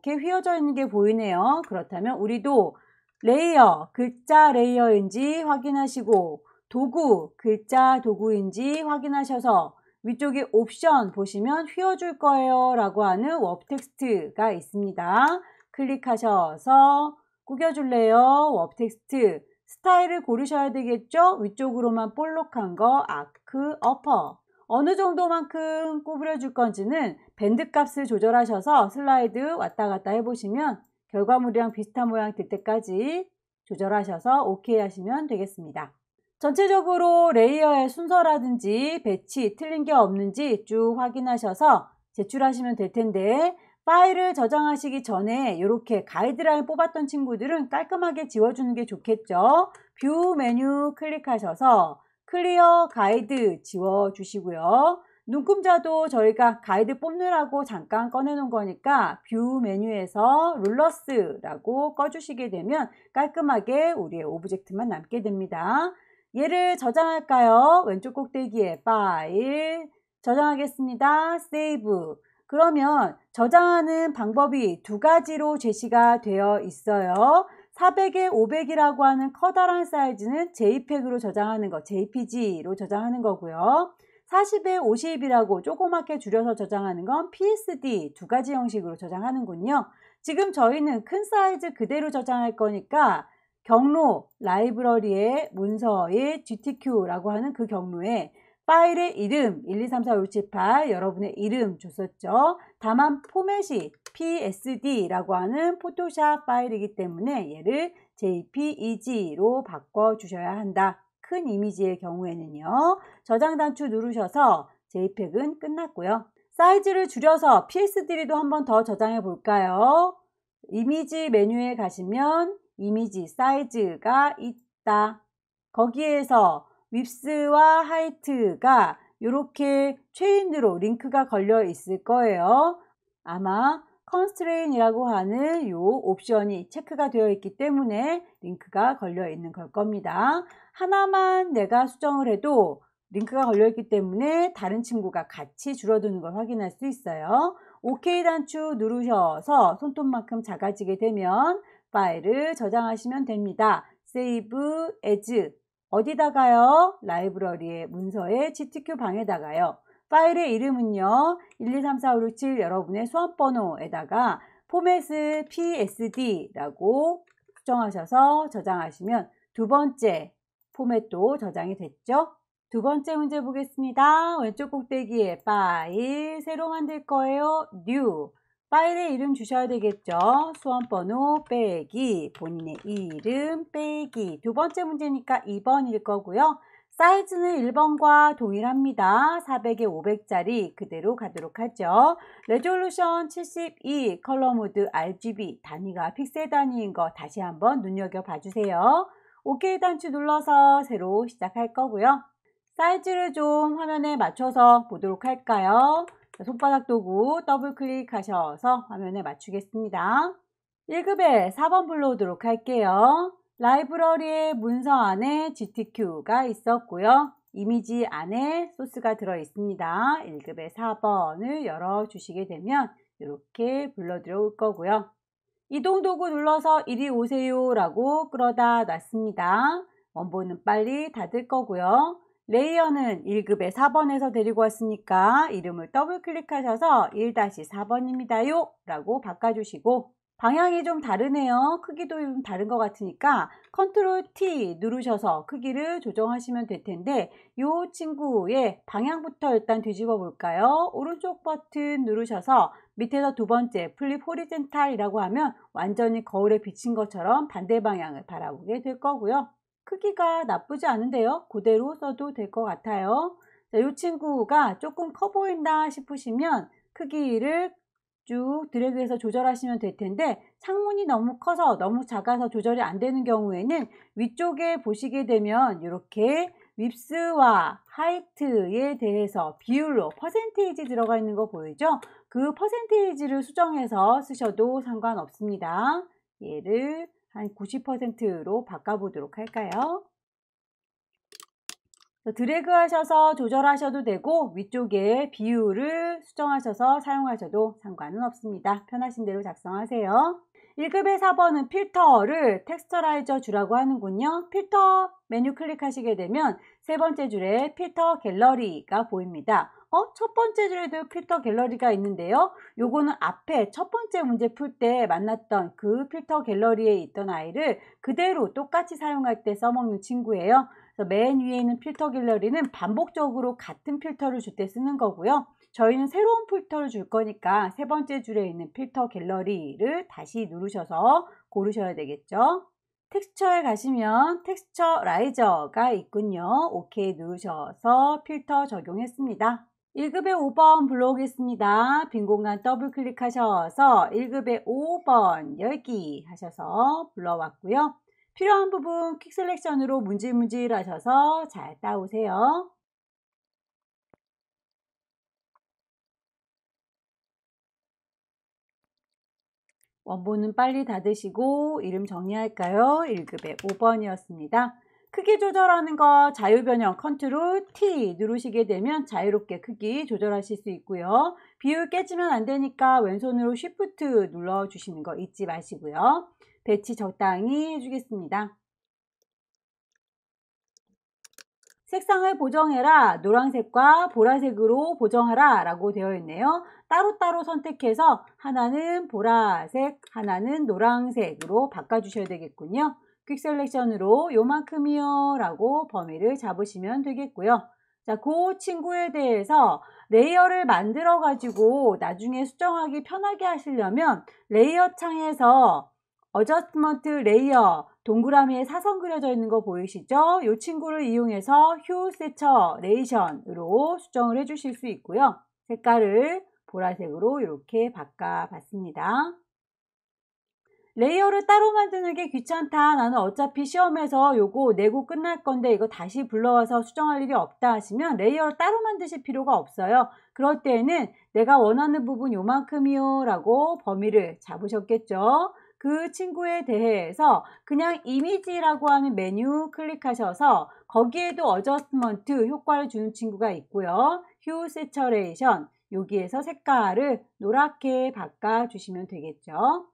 이렇게 휘어져 있는 게 보이네요. 그렇다면 우리도 레이어, 글자 레이어인지 확인하시고 도구, 글자 도구인지 확인하셔서 위쪽에 옵션 보시면 휘어줄 거예요 라고 하는 워프 텍스트가 있습니다. 클릭하셔서 꾸겨줄래요? 워프 텍스트 스타일을 고르셔야 되겠죠? 위쪽으로만 볼록한 거 아크 어퍼 어느 정도만큼 구부려줄 건지는 밴드 값을 조절하셔서 슬라이드 왔다 갔다 해보시면 결과물이랑 비슷한 모양 될 때까지 조절하셔서 OK 하시면 되겠습니다. 전체적으로 레이어의 순서라든지 배치 틀린 게 없는지 쭉 확인하셔서 제출하시면 될 텐데 파일을 저장하시기 전에 이렇게 가이드라인 뽑았던 친구들은 깔끔하게 지워주는 게 좋겠죠. 뷰 메뉴 클릭하셔서 클리어 가이드 지워주시고요. 눈금자도 저희가 가이드 뽑느라고 잠깐 꺼내놓은 거니까 뷰 메뉴에서 룰러스라고 꺼주시게 되면 깔끔하게 우리의 오브젝트만 남게 됩니다. 얘를 저장할까요? 왼쪽 꼭대기에 파일 저장하겠습니다. 세이브. 그러면 저장하는 방법이 두 가지로 제시가 되어 있어요. 400에 500이라고 하는 커다란 사이즈는 JPEG으로 저장하는 거, JPG로 저장하는 거고요. 40에 50이라고 조그맣게 줄여서 저장하는 건 PSD 두 가지 형식으로 저장하는군요. 지금 저희는 큰 사이즈 그대로 저장할 거니까 경로 라이브러리의 문서의 GTQ라고 하는 그 경로에 파일의 이름 1, 2, 3, 4, 5, 6, 7, 8 여러분의 이름 줬었죠. 다만 포맷이 PSD라고 하는 포토샵 파일이기 때문에 얘를 JPEG로 바꿔주셔야 한다. 큰 이미지의 경우에는요. 저장 단추 누르셔서 JPEG은 끝났고요. 사이즈를 줄여서 PSD도 한 번 더 저장해 볼까요? 이미지 메뉴에 가시면 이미지 사이즈가 있다. 거기에서 width와 height가 이렇게 체인으로 링크가 걸려 있을 거예요. 아마 constraint이라고 하는 이 옵션이 체크가 되어 있기 때문에 링크가 걸려 있는 걸 겁니다. 하나만 내가 수정을 해도 링크가 걸려 있기 때문에 다른 친구가 같이 줄어드는 걸 확인할 수 있어요. OK 단추 누르셔서 손톱만큼 작아지게 되면 파일을 저장하시면 됩니다. Save as 어디다가요? 라이브러리의 문서의 GTQ 방에다가요. 파일의 이름은요. 1, 2, 3, 4, 5, 6, 7 여러분의 수험번호에다가 포맷을 PSD라고 수정하셔서 저장하시면 두 번째 포맷도 저장이 됐죠. 두 번째 문제 보겠습니다. 왼쪽 꼭대기에 파일 새로 만들 거예요. New 파일의 이름 주셔야 되겠죠. 수험번호 빼기 본인의 이름 빼기 두 번째 문제니까 2번일 거고요. 사이즈는 1번과 동일합니다. 400에 500짜리 그대로 가도록 하죠. 레졸루션 72, 컬러 모드 RGB, 단위가 픽셀 단위인 거 다시 한번 눈여겨봐 주세요. OK 단추 눌러서 새로 시작할 거고요. 사이즈를 좀 화면에 맞춰서 보도록 할까요? 손바닥 도구 더블 클릭하셔서 화면에 맞추겠습니다. 1급에 4번 불러오도록 할게요. 라이브러리의 문서 안에 GTQ가 있었고요. 이미지 안에 소스가 들어 있습니다. 1급의 4번을 열어주시게 되면 이렇게 불러들어올 거고요. 이동 도구 눌러서 이리 오세요 라고 끌어다 놨습니다. 원본은 빨리 닫을 거고요. 레이어는 1급의 4번에서 데리고 왔으니까 이름을 더블 클릭하셔서 1-4번입니다요 라고 바꿔주시고, 방향이 좀 다르네요. 크기도 좀 다른 것 같으니까 컨트롤 T 누르셔서 크기를 조정하시면 될 텐데, 이 친구의 방향부터 일단 뒤집어 볼까요? 오른쪽 버튼 누르셔서 밑에서 두 번째 플립 호리젠탈이라고 하면 완전히 거울에 비친 것처럼 반대 방향을 바라보게 될 거고요. 크기가 나쁘지 않은데요. 그대로 써도 될 것 같아요. 자, 이 친구가 조금 커 보인다 싶으시면 크기를 쭉 드래그해서 조절하시면 될 텐데, 창문이 너무 커서 너무 작아서 조절이 안 되는 경우에는 위쪽에 보시게 되면 이렇게 윕스와 하이트에 대해서 비율로 퍼센테이지 들어가 있는 거 보이죠? 그 퍼센테이지를 수정해서 쓰셔도 상관없습니다. 얘를 한 90%로 바꿔보도록 할까요? 드래그 하셔서 조절하셔도 되고 위쪽에 비율을 수정하셔서 사용하셔도 상관은 없습니다. 편하신 대로 작성하세요. 1급의 4번은 필터를 텍스처라이저 주라고 하는군요. 필터 메뉴 클릭하시게 되면 세 번째 줄에 필터 갤러리가 보입니다. 첫 번째 줄에도 필터 갤러리가 있는데요. 요거는 앞에 첫 번째 문제 풀 때 만났던 그 필터 갤러리에 있던 아이를 그대로 똑같이 사용할 때 써먹는 친구예요. 그래서 맨 위에 있는 필터 갤러리는 반복적으로 같은 필터를 줄 때 쓰는 거고요. 저희는 새로운 필터를 줄 거니까 세 번째 줄에 있는 필터 갤러리를 다시 누르셔서 고르셔야 되겠죠. 텍스처에 가시면 텍스처라이저가 있군요. OK 누르셔서 필터 적용했습니다. 1급의 5번 불러오겠습니다. 빈 공간 더블 클릭하셔서 1급의 5번 열기 하셔서 불러왔고요. 필요한 부분 퀵 셀렉션으로 문질문질 하셔서 잘 따오세요. 원본은 빨리 닫으시고 이름 정리할까요? 1급의 5번이었습니다. 크기 조절하는 거 자유변형 컨트롤 T 누르시게 되면 자유롭게 크기 조절하실 수 있고요. 비율 깨지면 안 되니까 왼손으로 Shift 눌러주시는 거 잊지 마시고요. 배치 적당히 해주겠습니다. 색상을 보정해라. 노란색과 보라색으로 보정하라 라고 되어 있네요. 따로따로 선택해서 하나는 보라색, 하나는 노란색으로 바꿔주셔야 되겠군요. 퀵 셀렉션으로 요만큼이요 라고 범위를 잡으시면 되겠고요. 자, 그 친구에 대해서 레이어를 만들어 가지고 나중에 수정하기 편하게 하시려면 레이어 창에서 어저스트먼트 레이어 동그라미에 사선 그려져 있는 거 보이시죠? 이 친구를 이용해서 휴 세처레이션으로 수정을 해 주실 수 있고요. 색깔을 보라색으로 이렇게 바꿔 봤습니다. 레이어를 따로 만드는 게 귀찮다. 나는 어차피 시험에서 요거 내고 끝날 건데 이거 다시 불러와서 수정할 일이 없다 하시면 레이어를 따로 만드실 필요가 없어요. 그럴 때에는 내가 원하는 부분 요만큼이요 라고 범위를 잡으셨겠죠. 그 친구에 대해서 그냥 이미지라고 하는 메뉴 클릭하셔서 거기에도 어저스트먼트 효과를 주는 친구가 있고요. 휴 세처레이션 여기에서 색깔을 노랗게 바꿔주시면 되겠죠.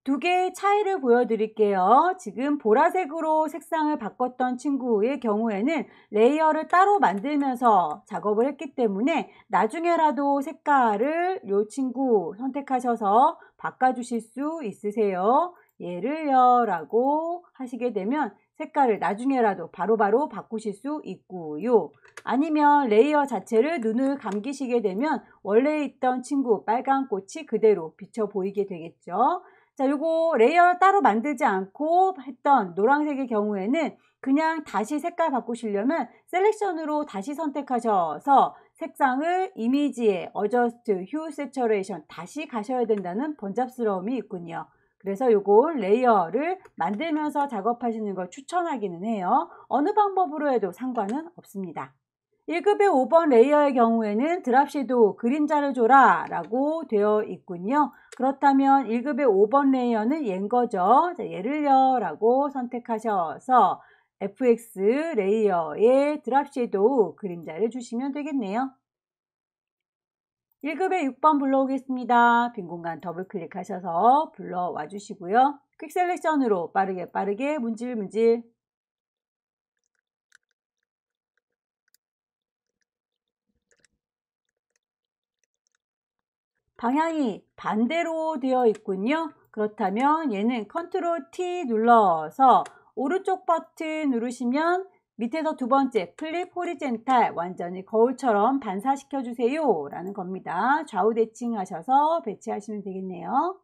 두 개의 차이를 보여드릴게요. 지금 보라색으로 색상을 바꿨던 친구의 경우에는 레이어를 따로 만들면서 작업을 했기 때문에 나중에라도 색깔을 이 친구 선택하셔서 바꿔주실 수 있으세요. 얘를요 라고 하시게 되면 색깔을 나중에라도 바로바로 바꾸실 수 있고요. 아니면 레이어 자체를 눈을 감기시게 되면 원래 있던 친구 빨간 꽃이 그대로 비쳐 보이게 되겠죠. 자, 요거 레이어를 따로 만들지 않고 했던 노란색의 경우에는 그냥 다시 색깔 바꾸시려면 셀렉션으로 다시 선택하셔서 색상을 이미지에 어저스트, 휴 세처레이션 다시 가셔야 된다는 번잡스러움이 있군요. 그래서 요거 레이어를 만들면서 작업하시는 걸 추천하기는 해요. 어느 방법으로 해도 상관은 없습니다. 1급의 5번 레이어의 경우에는 드랍 섀도우 그림자를 줘라 라고 되어 있군요. 그렇다면 1급의 5번 레이어는 얘인 거죠. 자, 얘를요 라고 선택하셔서 FX 레이어에 드랍 섀도우 그림자를 주시면 되겠네요. 1급의 6번 불러오겠습니다. 빈 공간 더블 클릭하셔서 불러와 주시고요. 퀵 셀렉션으로 빠르게 문질문질 방향이 반대로 되어 있군요. 그렇다면 얘는 컨트롤 T 눌러서 오른쪽 버튼 누르시면 밑에서 두 번째 플립 호리젠탈 완전히 거울처럼 반사시켜 주세요 라는 겁니다. 좌우 대칭하셔서 배치하시면 되겠네요.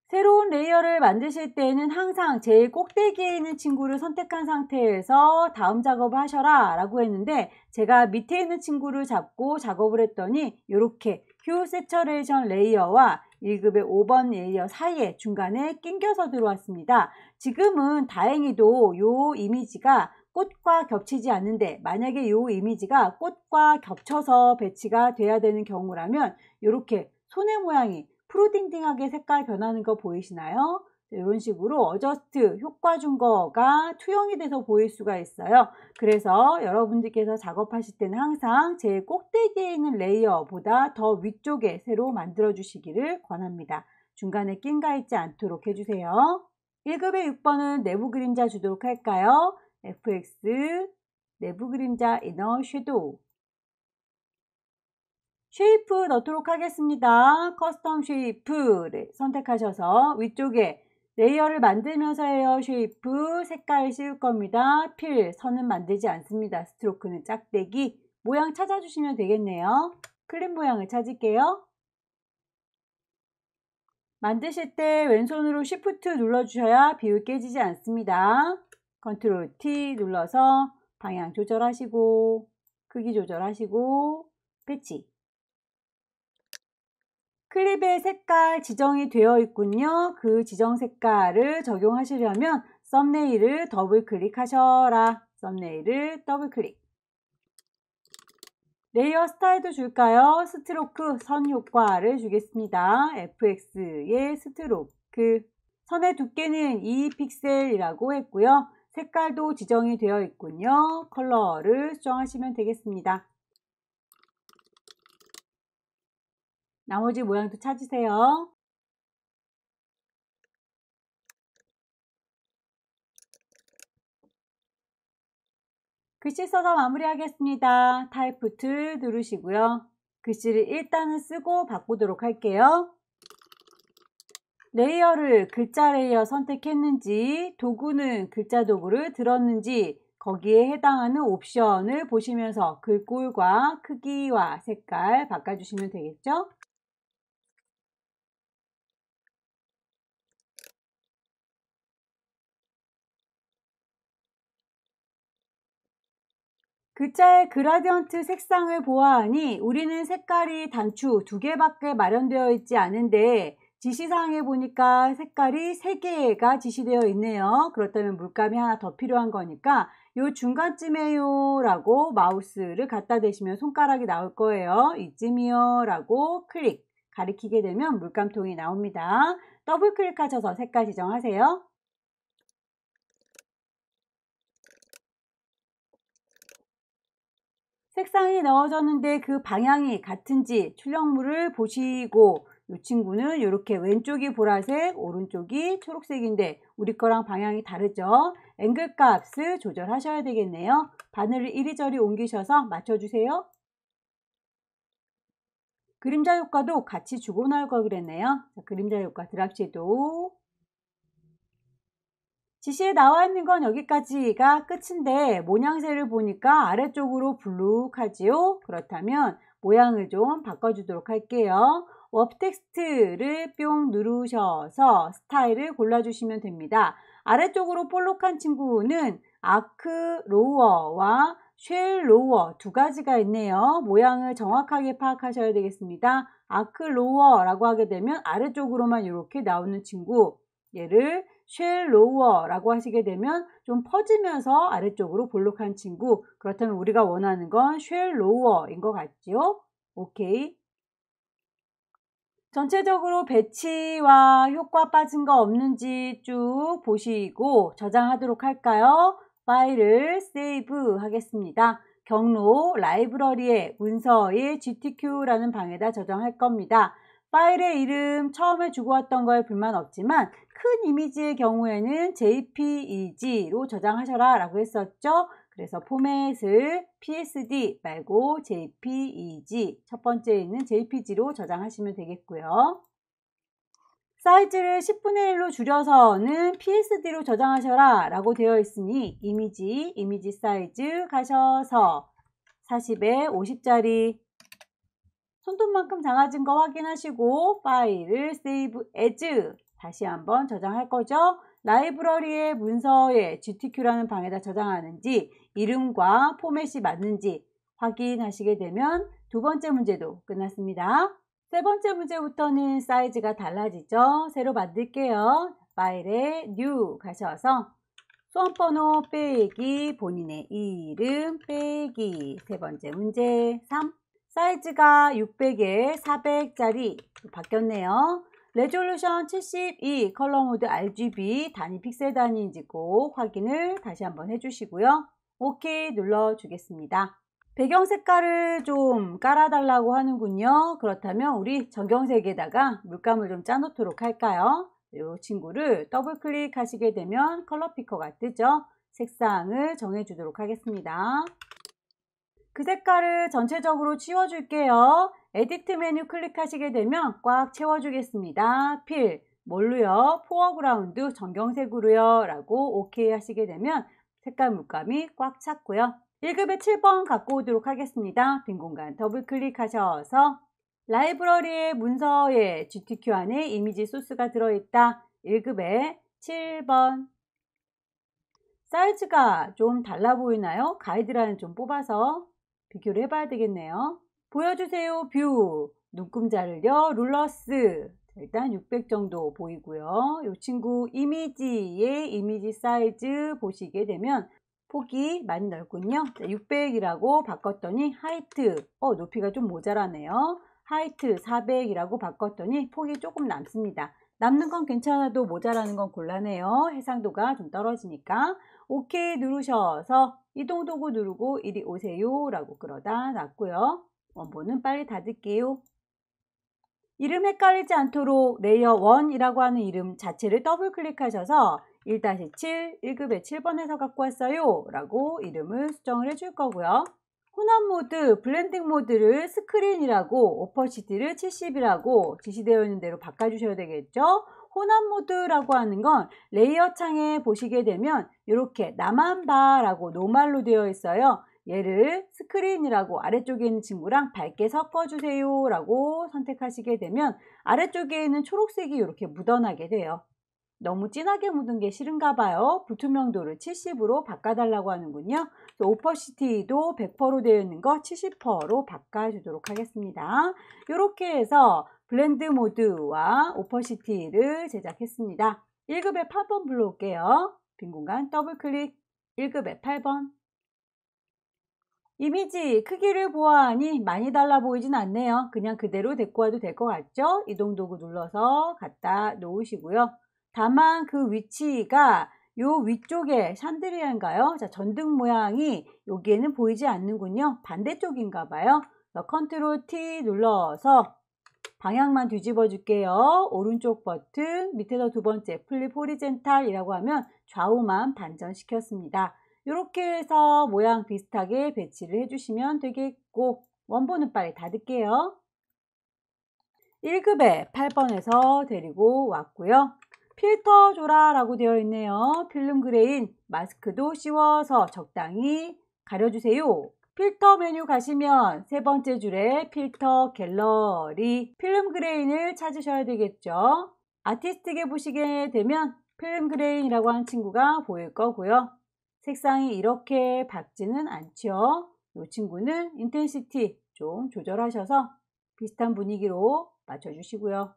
새로운 레이어를 만드실 때는 항상 제일 꼭대기에 있는 친구를 선택한 상태에서 다음 작업을 하셔라 라고 했는데 제가 밑에 있는 친구를 잡고 작업을 했더니 이렇게 휴 세처레이션 레이어와 1급의 5번 레이어 사이에 중간에 낑겨서 들어왔습니다. 지금은 다행히도 이 이미지가 꽃과 겹치지 않는데 만약에 이 이미지가 꽃과 겹쳐서 배치가 돼야 되는 경우라면 이렇게 손의 모양이 프로딩딩하게 색깔 변하는 거 보이시나요? 이런 식으로 어저스트 효과 준 거가 투영이 돼서 보일 수가 있어요. 그래서 여러분들께서 작업하실 때는 항상 제일 꼭대기에 있는 레이어보다 더 위쪽에 새로 만들어 주시기를 권합니다. 중간에 낀가 있지 않도록 해주세요. 1급의 6번은 내부 그림자 주도록 할까요? FX 내부 그림자 이너 섀도우 쉐이프 넣도록 하겠습니다. 커스텀 쉐이프를 선택하셔서 위쪽에 레이어를 만들면서 해요. 쉐이프 색깔 씌울 겁니다. 필, 선은 만들지 않습니다. 스트로크는 짝대기, 모양 찾아주시면 되겠네요. 클립 모양을 찾을게요. 만드실 때 왼손으로 Shift 눌러주셔야 비율 깨지지 않습니다. 컨트롤 T 눌러서 방향 조절하시고 크기 조절하시고 배치 클립의 색깔 지정이 되어 있군요. 그 지정 색깔을 적용하시려면 썸네일을 더블 클릭하셔라. 썸네일을 더블 클릭. 레이어 스타일도 줄까요? 스트로크 선 효과를 주겠습니다. FX의 스트로크. 선의 두께는 2픽셀이라고 했고요. 색깔도 지정이 되어 있군요. 컬러를 수정하시면 되겠습니다. 나머지 모양도 찾으세요. 글씨 써서 마무리하겠습니다. 타이프 툴 누르시고요. 글씨를 일단은 쓰고 바꾸도록 할게요. 레이어를 글자 레이어 선택했는지 도구는 글자 도구를 들었는지 거기에 해당하는 옵션을 보시면서 글꼴과 크기와 색깔 바꿔주시면 되겠죠? 글자의 그라디언트 색상을 보아하니 우리는 색깔이 단추 2개밖에 마련되어 있지 않은데 지시사항에 보니까 색깔이 3개가 지시되어 있네요. 그렇다면 물감이 하나 더 필요한 거니까 요 중간쯤에요 라고 마우스를 갖다 대시면 손가락이 나올 거예요. 이쯤이요 라고 클릭 가리키게 되면 물감통이 나옵니다. 더블 클릭하셔서 색깔 지정하세요. 색상이 넣어졌는데 그 방향이 같은지 출력물을 보시고 이 친구는 이렇게 왼쪽이 보라색, 오른쪽이 초록색인데 우리 거랑 방향이 다르죠. 앵글 값을 조절하셔야 되겠네요. 바늘을 이리저리 옮기셔서 맞춰주세요. 그림자 효과도 같이 주고 나올 걸 그랬네요. 자, 그림자 효과 드랍 섀도우. 지시에 나와 있는 건 여기까지가 끝인데 모양새를 보니까 아래쪽으로 불룩하지요. 그렇다면 모양을 좀 바꿔주도록 할게요. 워프 텍스트를 뿅 누르셔서 스타일을 골라주시면 됩니다. 아래쪽으로 볼록한 친구는 아크 로워와 쉘 로워 두 가지가 있네요. 모양을 정확하게 파악하셔야 되겠습니다. 아크 로워라고 하게 되면 아래쪽으로만 이렇게 나오는 친구, 얘를 쉘 로워라고 하시게 되면 좀 퍼지면서 아래쪽으로 볼록한 친구, 그렇다면 우리가 원하는 건 쉘 로워인 것 같죠? 오케이. 전체적으로 배치와 효과 빠진 거 없는지 쭉 보시고 저장하도록 할까요? 파일을 세이브 하겠습니다. 경로 라이브러리의 문서의 GTQ라는 방에다 저장할 겁니다. 파일의 이름 처음에 주고 왔던 거에 불만 없지만 큰 이미지의 경우에는 JPEG로 저장하셔라 라고 했었죠. 그래서 포맷을 PSD 말고 JPEG, 첫 번째에 있는 JPG로 저장하시면 되겠고요. 사이즈를 10분의 1로 줄여서는 PSD로 저장하셔라 라고 되어 있으니 이미지 사이즈 가셔서 40에 50짜리 손톱만큼 작아진 거 확인하시고 파일을 세이브 에즈 다시 한번 저장할 거죠. 라이브러리의 문서에 GTQ라는 방에다 저장하는지 이름과 포맷이 맞는지 확인하시게 되면 두 번째 문제도 끝났습니다. 세 번째 문제부터는 사이즈가 달라지죠. 새로 만들게요. 파일에 New 가셔서 수험번호 빼기 본인의 이름 빼기 세 번째 문제 3 사이즈가 600에 400짜리 바뀌었네요. 레졸루션 72 컬러 모드 RGB 단위 픽셀 단위인지 꼭 확인을 다시 한번 해주시고요. OK 눌러주겠습니다. 배경 색깔을 좀 깔아달라고 하는군요. 그렇다면 우리 정경색에다가 물감을 좀 짜놓도록 할까요? 이 친구를 더블 클릭하시게 되면 컬러 피커가 뜨죠. 색상을 정해주도록 하겠습니다. 그 색깔을 전체적으로 치워줄게요. 에디트 메뉴 클릭하시게 되면 꽉 채워주겠습니다. 필, 뭘로요? 포어그라운드 정경색으로요 라고 OK 하시게 되면 색깔 물감이 꽉 찼고요. 1급에 7번 갖고 오도록 하겠습니다. 빈 공간 더블 클릭하셔서 라이브러리의 문서에 GTQ 안에 이미지 소스가 들어있다. 1급에 7번 사이즈가 좀 달라 보이나요? 가이드라인 좀 뽑아서 비교를 해봐야 되겠네요. 보여주세요. 뷰, 눈금자를요. 룰러스. 일단 600 정도 보이고요. 이 친구 이미지의 이미지 사이즈 보시게 되면 폭이 많이 넓군요. 600이라고 바꿨더니 하이트, 높이가 좀 모자라네요. 하이트 400이라고 바꿨더니 폭이 조금 남습니다. 남는 건 괜찮아도 모자라는 건 곤란해요. 해상도가 좀 떨어지니까. OK 누르셔서 이동 도구 누르고 이리 오세요 라고 끌어다 놨고요. 원본은 빨리 닫을게요. 이름 헷갈리지 않도록 레이어 1이라고 하는 이름 자체를 더블 클릭하셔서 1-7, 1급에 7번에서 갖고 왔어요 라고 이름을 수정을 해줄 거고요. 혼합 모드, 블렌딩 모드를 스크린이라고 오퍼시티를 70이라고 지시되어 있는 대로 바꿔주셔야 되겠죠. 혼합 모드라고 하는 건 레이어 창에 보시게 되면 이렇게 나만 봐라고 노말로 되어 있어요. 얘를 스크린이라고 아래쪽에 있는 친구랑 밝게 섞어주세요 라고 선택하시게 되면 아래쪽에 있는 초록색이 이렇게 묻어나게 돼요. 너무 진하게 묻은 게 싫은가 봐요. 불투명도를 70으로 바꿔달라고 하는군요. 오퍼시티도 100%로 되어 있는 거 70%로 바꿔주도록 하겠습니다. 이렇게 해서 블렌드 모드와 오퍼시티를 제작했습니다. 1급에 8번 불러올게요. 빈 공간 더블 클릭 1급에 8번 이미지 크기를 보아하니 많이 달라 보이진 않네요. 그냥 그대로 데리고 와도 될 것 같죠? 이동 도구 눌러서 갖다 놓으시고요. 다만 그 위치가 요 위쪽에 샹드리아인가요? 자, 전등 모양이 여기에는 보이지 않는군요. 반대쪽인가 봐요. 컨트롤 T 눌러서 방향만 뒤집어 줄게요. 오른쪽 버튼 밑에서 두 번째 플립 호리젠탈이라고 하면 좌우만 반전시켰습니다. 이렇게 해서 모양 비슷하게 배치를 해주시면 되겠고 원본은 빨리 닫을게요. 1급에 8번에서 데리고 왔고요. 필터 줘라 라고 되어 있네요. 필름 그레인 마스크도 씌워서 적당히 가려주세요. 필터 메뉴 가시면 세 번째 줄에 필터 갤러리 필름 그레인을 찾으셔야 되겠죠. 아티스틱에 보시게 되면 필름 그레인이라고 하는 친구가 보일 거고요. 색상이 이렇게 밝지는 않죠. 이 친구는 인텐시티 좀 조절하셔서 비슷한 분위기로 맞춰주시고요.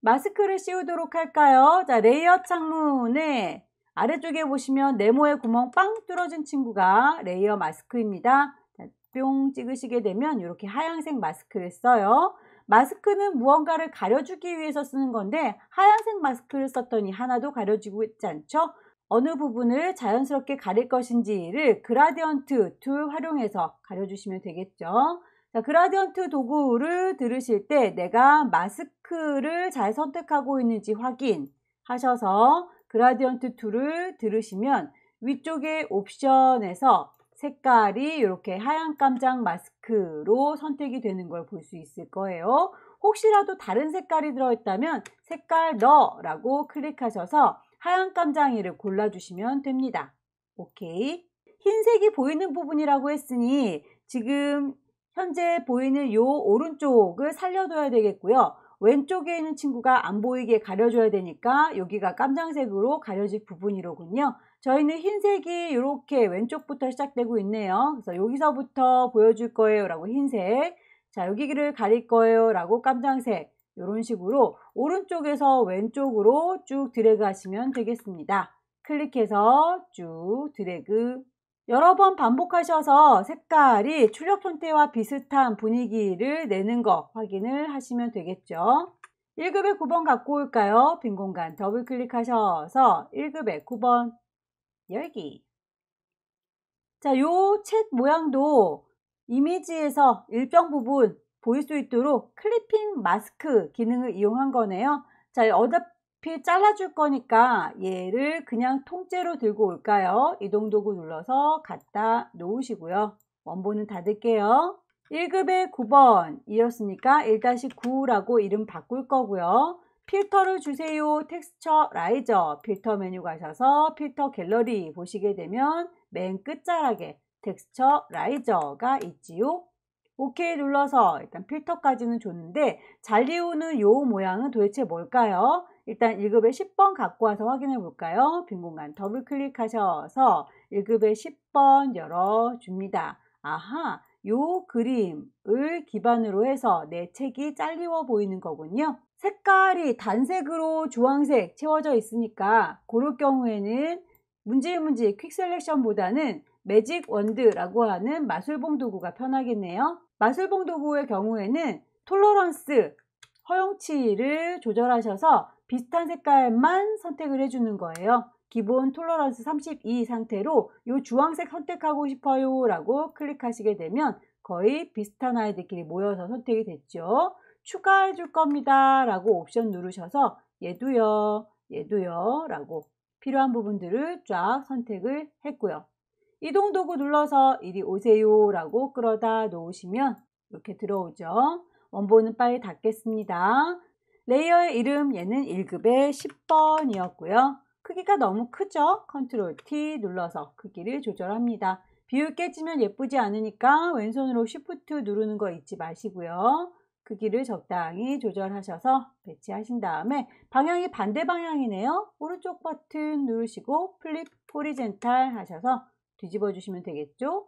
마스크를 씌우도록 할까요? 자, 레이어 창문에 아래쪽에 보시면 네모의 구멍 빵 뚫어진 친구가 레이어 마스크입니다. 자, 뿅 찍으시게 되면 이렇게 하얀색 마스크를 써요. 마스크는 무언가를 가려주기 위해서 쓰는 건데 하얀색 마스크를 썼더니 하나도 가려지고 있지 않죠? 어느 부분을 자연스럽게 가릴 것인지를 그라디언트 툴 활용해서 가려주시면 되겠죠. 자, 그라디언트 도구를 들으실 때 내가 마스크를 잘 선택하고 있는지 확인하셔서 그라디언트 툴을 들으시면 위쪽에 옵션에서 색깔이 이렇게 하얀 깜장 마스크로 선택이 되는 걸 볼 수 있을 거예요. 혹시라도 다른 색깔이 들어있다면 색깔 넣어라고 클릭하셔서 하얀 깜장이를 골라주시면 됩니다. 오케이. 흰색이 보이는 부분이라고 했으니 지금 현재 보이는 요 오른쪽을 살려둬야 되겠고요. 왼쪽에 있는 친구가 안 보이게 가려줘야 되니까 여기가 깜장색으로 가려질 부분이로군요. 저희는 흰색이 이렇게 왼쪽부터 시작되고 있네요. 그래서 여기서부터 보여줄 거예요 라고 흰색, 자 여기를 가릴 거예요 라고 깜장색, 이런 식으로 오른쪽에서 왼쪽으로 쭉 드래그 하시면 되겠습니다. 클릭해서 쭉 드래그 여러 번 반복하셔서 색깔이 출력 형태와 비슷한 분위기를 내는 거 확인을 하시면 되겠죠. 1급의 9번 갖고 올까요? 빈 공간 더블 클릭하셔서 1급의 9번 열기. 자, 요 책 모양도 이미지에서 일정 부분 보일 수 있도록 클리핑 마스크 기능을 이용한 거네요. 자, 어차피 잘라줄 거니까 얘를 그냥 통째로 들고 올까요? 이동 도구 눌러서 갖다 놓으시고요. 원본은 닫을게요. 1급의 9번 이었으니까 1-9라고 이름 바꿀 거고요. 필터를 주세요. 텍스처 라이저 필터 메뉴 가셔서 필터 갤러리 보시게 되면 맨 끝자락에 텍스처 라이저가 있지요. 오케이 눌러서 일단 필터까지는 줬는데 잘 이루는 요 모양은 도대체 뭘까요? 일단 1급의 10번 갖고 와서 확인해 볼까요? 빈 공간 더블 클릭하셔서 1급의 10번 열어줍니다. 아하, 요 그림을 기반으로 해서 내 책이 잘리워 보이는 거군요. 색깔이 단색으로 주황색 채워져 있으니까 그럴 경우에는 문질문질 퀵 셀렉션보다는 매직 원드라고 하는 마술봉 도구가 편하겠네요. 마술봉 도구의 경우에는 톨러런스 허용치를 조절하셔서 비슷한 색깔만 선택을 해주는 거예요. 기본 톨러런스 32 상태로 이 주황색 선택하고 싶어요 라고 클릭하시게 되면 거의 비슷한 아이들끼리 모여서 선택이 됐죠. 추가해 줄 겁니다 라고 옵션 누르셔서 얘도요 얘도요 라고 필요한 부분들을 쫙 선택을 했고요. 이동 도구 눌러서 이리 오세요 라고 끌어다 놓으시면 이렇게 들어오죠. 원본은 빨리 닫겠습니다. 레이어의 이름 얘는 1급의 10번이었고요. 크기가 너무 크죠? 컨트롤 T 눌러서 크기를 조절합니다. 비율 깨지면 예쁘지 않으니까 왼손으로 Shift 누르는 거 잊지 마시고요. 크기를 적당히 조절하셔서 배치하신 다음에 방향이 반대 방향이네요. 오른쪽 버튼 누르시고 플립 호리젠탈 하셔서 뒤집어 주시면 되겠죠.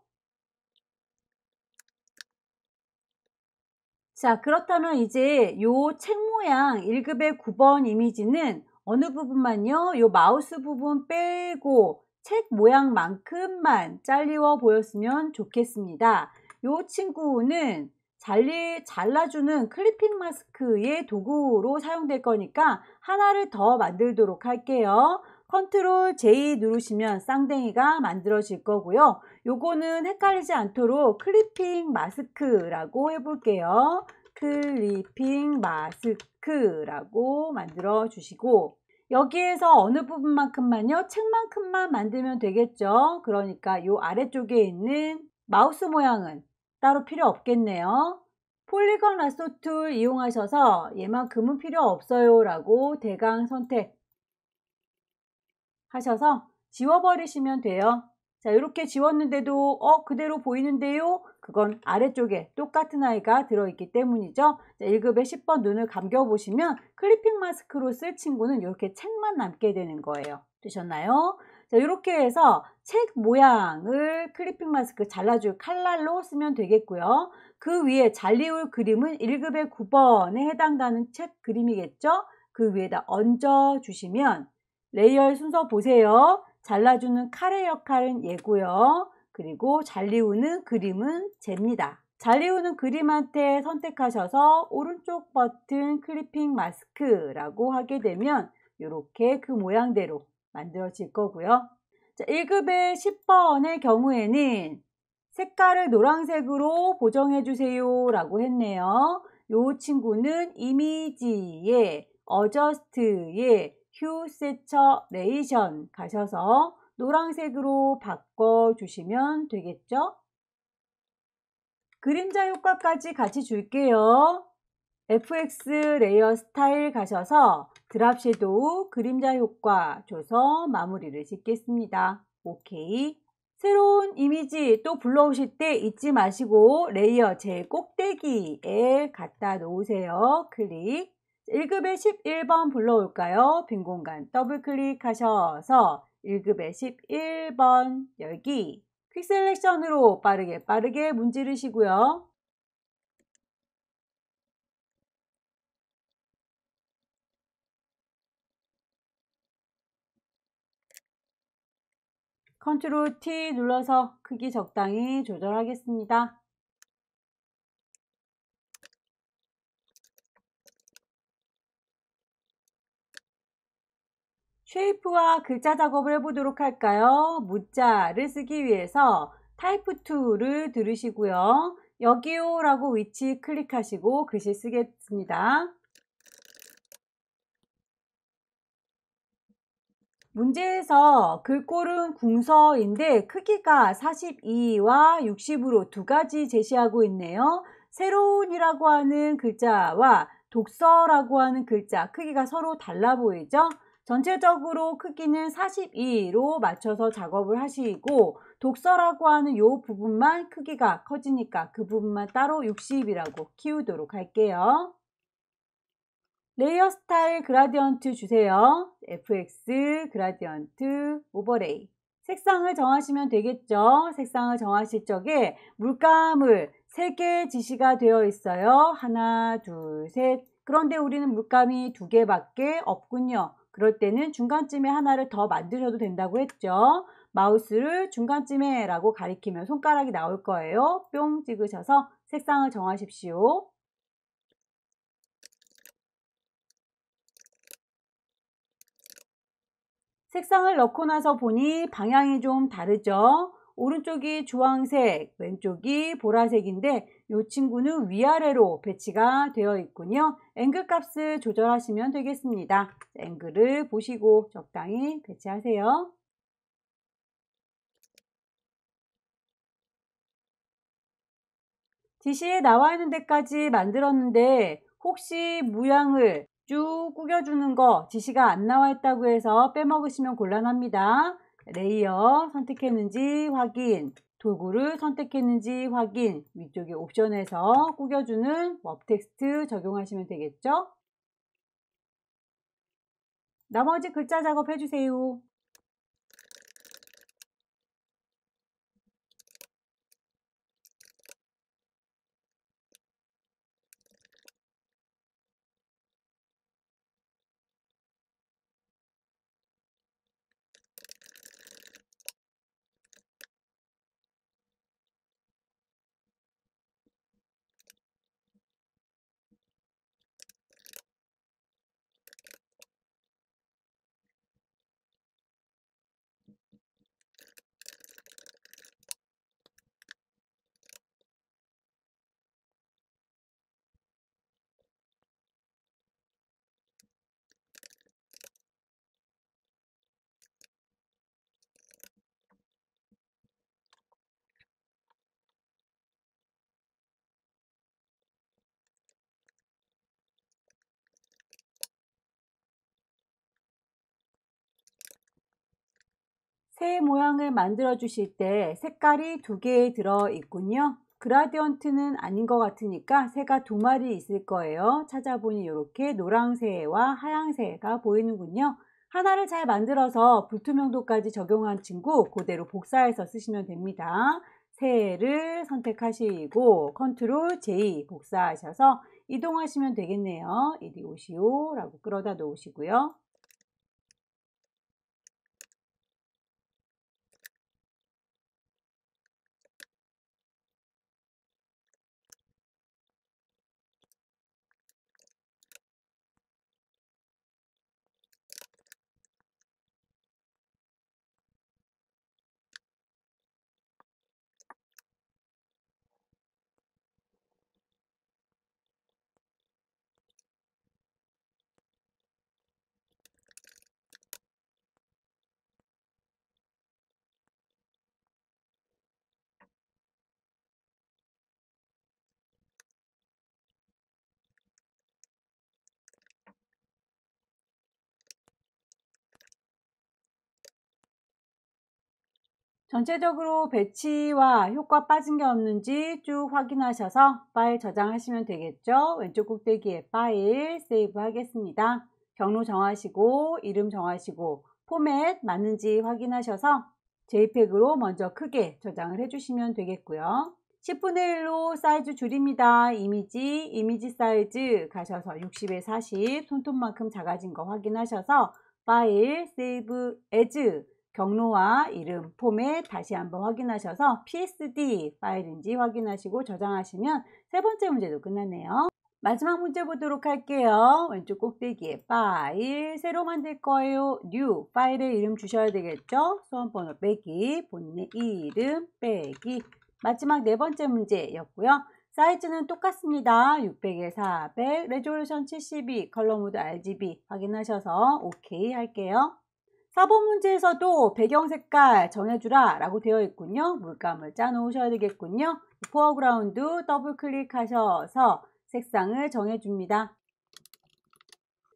자, 그렇다면 이제 요 책 모양 1급의 9번 이미지는 어느 부분만요? 요 마우스 부분 빼고 책 모양만큼만 잘리워 보였으면 좋겠습니다. 요 친구는 잘라주는 클리핑 마스크의 도구로 사용될 거니까 하나를 더 만들도록 할게요. 컨트롤 J 누르시면 쌍댕이가 만들어질 거고요. 요거는 헷갈리지 않도록 클리핑 마스크라고 해볼게요. 클리핑 마스크라고 만들어 주시고 여기에서 어느 부분만큼만요? 책만큼만 만들면 되겠죠. 그러니까 요 아래쪽에 있는 마우스 모양은 따로 필요 없겠네요. 폴리건 라소 툴 이용하셔서 얘만큼은 필요 없어요 라고 대강 선택 하셔서 지워버리시면 돼요. 자, 이렇게 지웠는데도 그대로 보이는데요. 그건 아래쪽에 똑같은 아이가 들어있기 때문이죠. 자, 1급에 10번 눈을 감겨보시면 클리핑 마스크로 쓸 친구는 이렇게 책만 남게 되는 거예요. 되셨나요? 자, 이렇게 해서 책 모양을 클리핑 마스크 잘라줄 칼날로 쓰면 되겠고요. 그 위에 잘리울 그림은 1급의 9번에 해당되는 책 그림이겠죠? 그 위에다 얹어주시면 레이어의 순서 보세요. 잘라주는 칼의 역할은 얘고요. 그리고 잘리우는 그림은 쟤입니다. 잘리우는 그림한테 선택하셔서 오른쪽 버튼 클리핑 마스크라고 하게 되면 이렇게 그 모양대로 만들어질 거고요. 자, 1급의 10번의 경우에는 색깔을 노란색으로 보정해 주세요 라고 했네요. 이 친구는 이미지에 어저스트에 휴 세처레이션 가셔서 노란색으로 바꿔주시면 되겠죠. 그림자 효과까지 같이 줄게요. FX 레이어 스타일 가셔서 드랍 섀도우 그림자 효과 줘서 마무리를 짓겠습니다. 오케이. 새로운 이미지 또 불러오실 때 잊지 마시고 레이어 제일 꼭대기에 갖다 놓으세요. 클릭. 1급에 11번 불러올까요? 빈 공간 더블 클릭하셔서 1급에 11번 열기. 퀵 셀렉션으로 빠르게 문지르시고요. 컨트롤 T 눌러서 크기 적당히 조절하겠습니다. 쉐이프와 글자 작업을 해보도록 할까요? 문자를 쓰기 위해서 타이프 2를 들으시고요. 여기요 라고 위치 클릭하시고 글씨 쓰겠습니다. 문제에서 글꼴은 궁서인데 크기가 42와 60으로 두 가지 제시하고 있네요. 새로운이라고 하는 글자와 독서라고 하는 글자 크기가 서로 달라 보이죠? 전체적으로 크기는 42로 맞춰서 작업을 하시고 독서라고 하는 이 부분만 크기가 커지니까 그 부분만 따로 60이라고 키우도록 할게요. 레이어 스타일 그라디언트 주세요. FX 그라디언트 오버레이. 색상을 정하시면 되겠죠. 색상을 정하실 적에 물감을 3개 지시가 되어 있어요. 하나, 둘, 셋. 그런데 우리는 물감이 2개밖에 없군요. 그럴 때는 중간쯤에 하나를 더 만드셔도 된다고 했죠. 마우스를 중간쯤에 라고 가리키면 손가락이 나올 거예요. 뿅 찍으셔서 색상을 정하십시오. 색상을 넣고 나서 보니 방향이 좀 다르죠. 오른쪽이 주황색, 왼쪽이 보라색인데 이 친구는 위아래로 배치가 되어 있군요. 앵글 값을 조절하시면 되겠습니다. 앵글을 보시고 적당히 배치하세요. 지시에 나와 있는 데까지 만들었는데 혹시 모양을 쭉 구겨주는 거 지시가 안 나와 있다고 해서 빼먹으시면 곤란합니다. 레이어 선택했는지 확인, 도구를 선택했는지 확인, 위쪽에 옵션에서 구겨주는 웹 텍스트 적용하시면 되겠죠. 나머지 글자 작업 해주세요. 새 모양을 만들어 주실 때 색깔이 2개 들어 있군요. 그라디언트는 아닌 것 같으니까 새가 2마리 있을 거예요. 찾아보니 이렇게 노랑새와 하양새가 보이는군요. 하나를 잘 만들어서 불투명도까지 적용한 친구 그대로 복사해서 쓰시면 됩니다. 새를 선택하시고 컨트롤 J 복사하셔서 이동하시면 되겠네요. 이리 오시오 라고 끌어다 놓으시고요. 전체적으로 배치와 효과 빠진 게 없는지 쭉 확인하셔서 파일 저장하시면 되겠죠. 왼쪽 꼭대기에 파일 세이브 하겠습니다. 경로 정하시고 이름 정하시고 포맷 맞는지 확인하셔서 JPEG으로 먼저 크게 저장을 해주시면 되겠고요. 10분의 1로 사이즈 줄입니다. 이미지 사이즈 가셔서 60에 40 손톱만큼 작아진 거 확인하셔서 파일 세이브 에즈 경로와 이름, 포맷 다시 한번 확인하셔서 PSD 파일인지 확인하시고 저장하시면 세 번째 문제도 끝났네요. 마지막 문제 보도록 할게요. 왼쪽 꼭대기에 파일, 새로 만들 거예요. New, 파일에 이름 주셔야 되겠죠. 수험번호 빼기, 본인의 이름 빼기. 마지막 네 번째 문제였고요. 사이즈는 똑같습니다. 600에 400, 레졸루션 72, 컬러 모드 RGB 확인하셔서 OK 할게요. 4번 문제에서도 배경 색깔 정해주라 라고 되어 있군요. 물감을 짜 놓으셔야 되겠군요. 포어그라운드 더블 클릭하셔서 색상을 정해줍니다.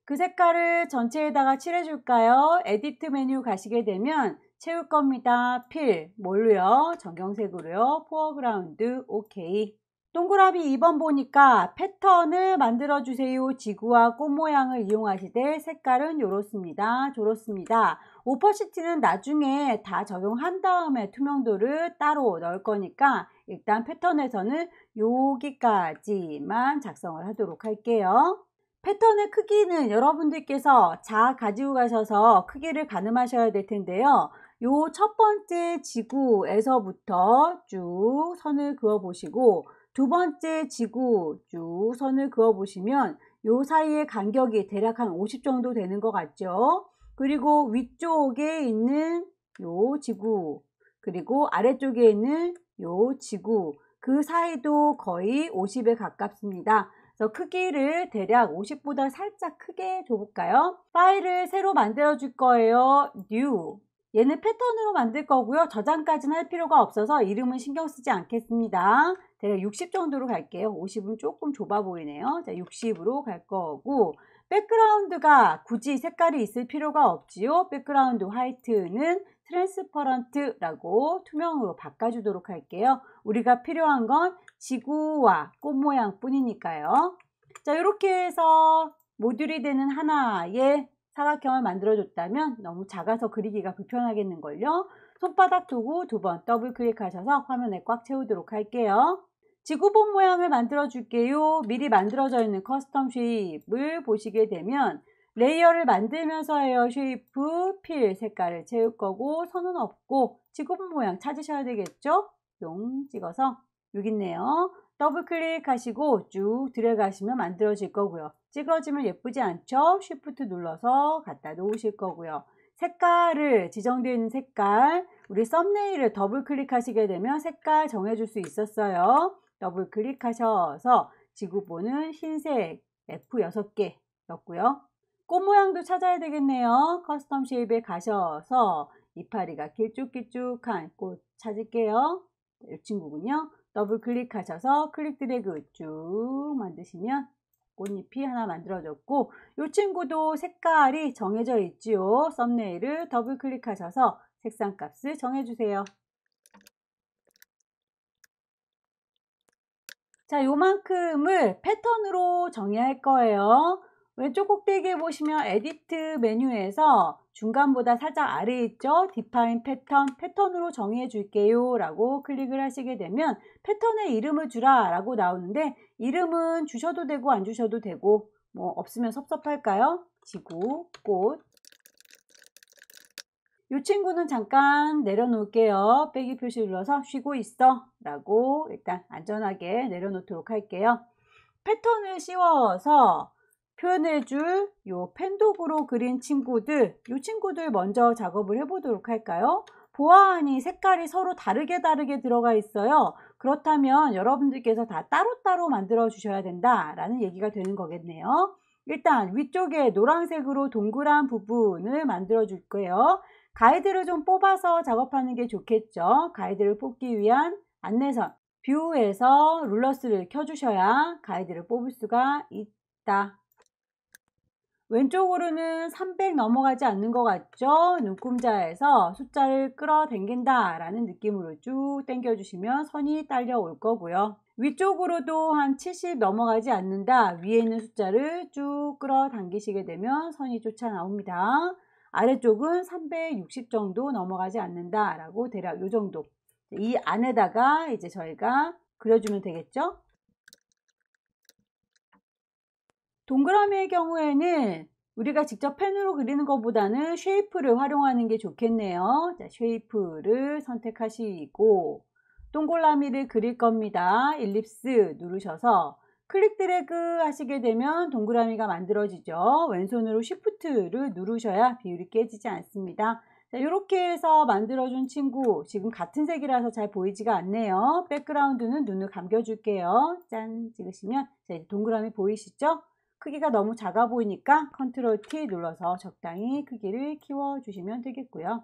그 색깔을 전체에다가 칠해줄까요? 에디트 메뉴 가시게 되면 채울 겁니다. 필, 뭘로요? 정경색으로요. 포어그라운드, 오케이. 동그라미 2번 보니까 패턴을 만들어 주세요. 지구와 꽃 모양을 이용하시되 색깔은 이렇습니다. 좋습니다. 오퍼시티는 나중에 다 적용한 다음에 투명도를 따로 넣을 거니까 일단 패턴에서는 여기까지만 작성을 하도록 할게요. 패턴의 크기는 여러분들께서 자 가지고 가셔서 크기를 가늠하셔야 될 텐데요. 요 첫 번째 지구에서부터 쭉 선을 그어 보시고 두 번째 지구 쭉 선을 그어 보시면 요 사이의 간격이 대략 한 50 정도 되는 것 같죠. 그리고 위쪽에 있는 요 지구 그리고 아래쪽에 있는 요 지구 그 사이도 거의 50에 가깝습니다. 그래서 크기를 대략 50보다 살짝 크게 줘볼까요? 파일을 새로 만들어 줄 거예요. New. 얘는 패턴으로 만들 거고요. 저장까지는 할 필요가 없어서 이름은 신경 쓰지 않겠습니다. 대략 60 정도로 갈게요. 50은 조금 좁아 보이네요. 자, 60으로 갈 거고 백그라운드가 굳이 색깔이 있을 필요가 없지요. 백그라운드 화이트는 트랜스퍼런트라고 투명으로 바꿔주도록 할게요. 우리가 필요한 건 지구와 꽃 모양 뿐이니까요. 자, 이렇게 해서 모듈이 되는 하나의 사각형을 만들어 줬다면 너무 작아서 그리기가 불편하겠는걸요. 손바닥 두고 2번 더블 클릭하셔서 화면에 꽉 채우도록 할게요. 지구본 모양을 만들어 줄게요. 미리 만들어져 있는 커스텀 쉐입을 보시게 되면 레이어를 만들면서 해요. 쉐이프, 필, 색깔을 채울 거고 선은 없고 지구본 모양 찾으셔야 되겠죠? 뿅 찍어서 여기 있네요. 더블 클릭하시고 쭉 들어가시면 만들어질 거고요. 찌그러지면 예쁘지 않죠? 쉬프트 눌러서 갖다 놓으실 거고요. 색깔을 지정되어 있는 색깔 우리 썸네일을 더블 클릭하시게 되면 색깔 정해줄 수 있었어요. 더블 클릭하셔서 지구본은 흰색 F6개 넣고요. 꽃 모양도 찾아야 되겠네요. 커스텀 쉐입에 가셔서 이파리가 길쭉길쭉한 꽃 찾을게요. 이 친구군요. 더블 클릭하셔서 클릭 드래그 쭉 만드시면 꽃잎이 하나 만들어졌고 이 친구도 색깔이 정해져 있지요. 썸네일을 더블 클릭하셔서 색상 값을 정해주세요. 자, 요만큼을 패턴으로 정의할 거예요. 왼쪽 꼭대기에 보시면 에디트 메뉴에서 중간보다 살짝 아래에 있죠? 디파인 패턴, 패턴으로 정의해 줄게요 라고 클릭을 하시게 되면 패턴에 이름을 주라 라고 나오는데, 이름은 주셔도 되고 안 주셔도 되고, 뭐 없으면 섭섭할까요? 지구, 꽃. 이 친구는 잠깐 내려놓을게요. 빼기 표시 눌러서 쉬고 있어 라고 일단 안전하게 내려놓도록 할게요. 패턴을 씌워서 표현해줄 요 펜독으로 그린 친구들, 이 친구들 먼저 작업을 해보도록 할까요? 보아하니 색깔이 서로 다르게 들어가 있어요. 그렇다면 여러분들께서 다 따로따로 만들어 주셔야 된다라는 얘기가 되는 거겠네요. 일단 위쪽에 노란색으로 동그란 부분을 만들어 줄 거예요. 가이드를 좀 뽑아서 작업하는 게 좋겠죠. 가이드를 뽑기 위한 안내선, 뷰에서 룰러스를 켜주셔야 가이드를 뽑을 수가 있다. 왼쪽으로는 300 넘어가지 않는 것 같죠? 눈금자에서 숫자를 끌어당긴다 라는 느낌으로 쭉 당겨주시면 선이 딸려올 거고요. 위쪽으로도 한 70 넘어가지 않는다. 위에 있는 숫자를 쭉 끌어당기시게 되면 선이 쫓아 나옵니다. 아래쪽은 360 정도 넘어가지 않는다 라고 대략 이 정도, 이 안에다가 이제 저희가 그려주면 되겠죠. 동그라미의 경우에는 우리가 직접 펜으로 그리는 것보다는 쉐이프를 활용하는 게 좋겠네요. 자, 쉐이프를 선택하시고 동그라미를 그릴 겁니다. 일립스 누르셔서 클릭 드래그 하시게 되면 동그라미가 만들어지죠. 왼손으로 쉬프트를 누르셔야 비율이 깨지지 않습니다. 자, 이렇게 해서 만들어준 친구, 지금 같은 색이라서 잘 보이지가 않네요. 백그라운드는 눈을 감겨줄게요. 짠 찍으시면 자, 이제 동그라미 보이시죠? 크기가 너무 작아 보이니까 컨트롤 T 눌러서 적당히 크기를 키워주시면 되겠고요.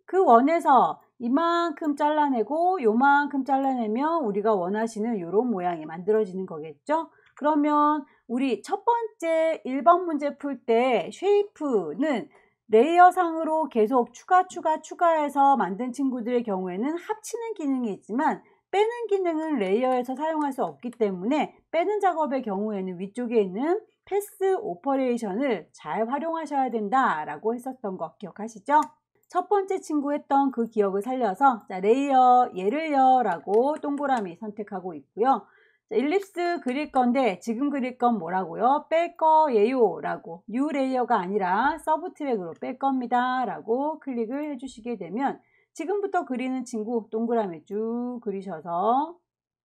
그 원에서 이만큼 잘라내고 요만큼 잘라내면 우리가 원하시는 이런 모양이 만들어지는 거겠죠. 그러면 우리 첫 번째 1번 문제 풀 때 쉐이프는 레이어상으로 계속 추가해서 만든 친구들의 경우에는 합치는 기능이 있지만 빼는 기능은 레이어에서 사용할 수 없기 때문에 빼는 작업의 경우에는 위쪽에 있는 패스 오퍼레이션을 잘 활용하셔야 된다라고 했었던 거 기억하시죠? 첫 번째 친구 했던 그 기억을 살려서 자, 레이어 얘를요 라고 동그라미 선택하고 있고요. 자, 일립스 그릴 건데 지금 그릴 건 뭐라고요? 뺄 거예요 라고, 뉴 레이어가 아니라 서브 트랙으로 뺄 겁니다 라고 클릭을 해주시게 되면 지금부터 그리는 친구 동그라미 쭉 그리셔서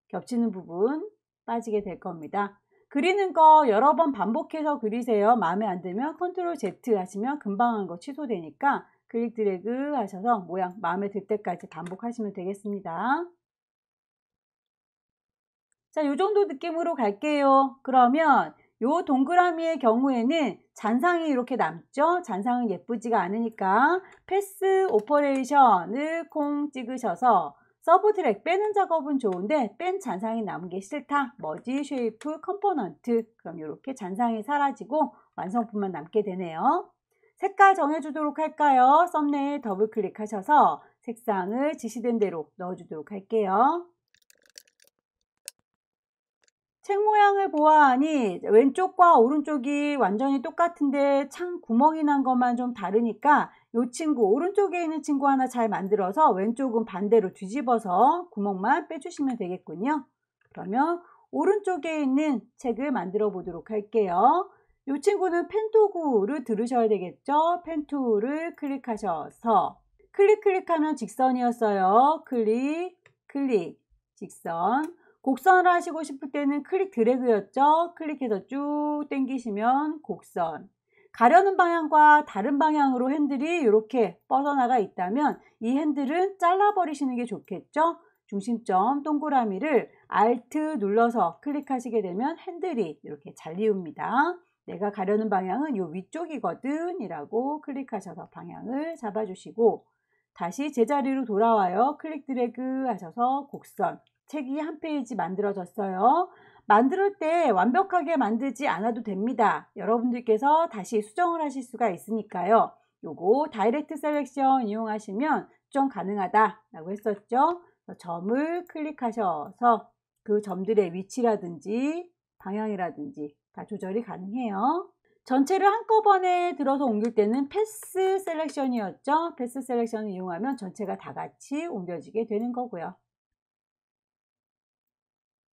겹치는 부분 빠지게 될 겁니다. 그리는 거 여러 번 반복해서 그리세요. 마음에 안 들면 컨트롤 Z 하시면 금방 한 거 취소되니까 클릭 드래그 하셔서 모양 마음에 들 때까지 반복하시면 되겠습니다. 자, 요 정도 느낌으로 갈게요. 그러면 요 동그라미의 경우에는 잔상이 이렇게 남죠. 잔상은 예쁘지가 않으니까 패스 오퍼레이션을 콩 찍으셔서 서브 트랙 빼는 작업은 좋은데 뺀 잔상이 남은 게 싫다. 머지 쉐이프 컴포넌트. 그럼 이렇게 잔상이 사라지고 완성품만 남게 되네요. 색깔 정해주도록 할까요? 썸네일 더블 클릭하셔서 색상을 지시된 대로 넣어주도록 할게요. 책 모양을 보아하니 왼쪽과 오른쪽이 완전히 똑같은데 창 구멍이 난 것만 좀 다르니까 이 친구 오른쪽에 있는 친구 하나 잘 만들어서 왼쪽은 반대로 뒤집어서 구멍만 빼주시면 되겠군요. 그러면 오른쪽에 있는 책을 만들어 보도록 할게요. 이 친구는 펜 도구를 들으셔야 되겠죠. 펜 툴을 클릭하셔서 클릭하면 직선이었어요. 클릭 직선. 곡선을 하시고 싶을 때는 클릭 드래그였죠. 클릭해서 쭉 당기시면 곡선. 가려는 방향과 다른 방향으로 핸들이 이렇게 뻗어나가 있다면 이 핸들은 잘라버리시는 게 좋겠죠. 중심점 동그라미를 Alt 눌러서 클릭하시게 되면 핸들이 이렇게 잘리웁니다. 내가 가려는 방향은 이 위쪽이거든 이라고 클릭하셔서 방향을 잡아주시고 다시 제자리로 돌아와요. 클릭 드래그 하셔서 곡선. 책이 한 페이지 만들어졌어요. 만들 때 완벽하게 만들지 않아도 됩니다. 여러분들께서 다시 수정을 하실 수가 있으니까요. 요거 다이렉트 셀렉션 이용하시면 수정 가능하다라고 했었죠. 점을 클릭하셔서 그 점들의 위치라든지 방향이라든지 다 조절이 가능해요. 전체를 한꺼번에 들어서 옮길 때는 패스 셀렉션이었죠. 패스 셀렉션을 이용하면 전체가 다 같이 옮겨지게 되는 거고요.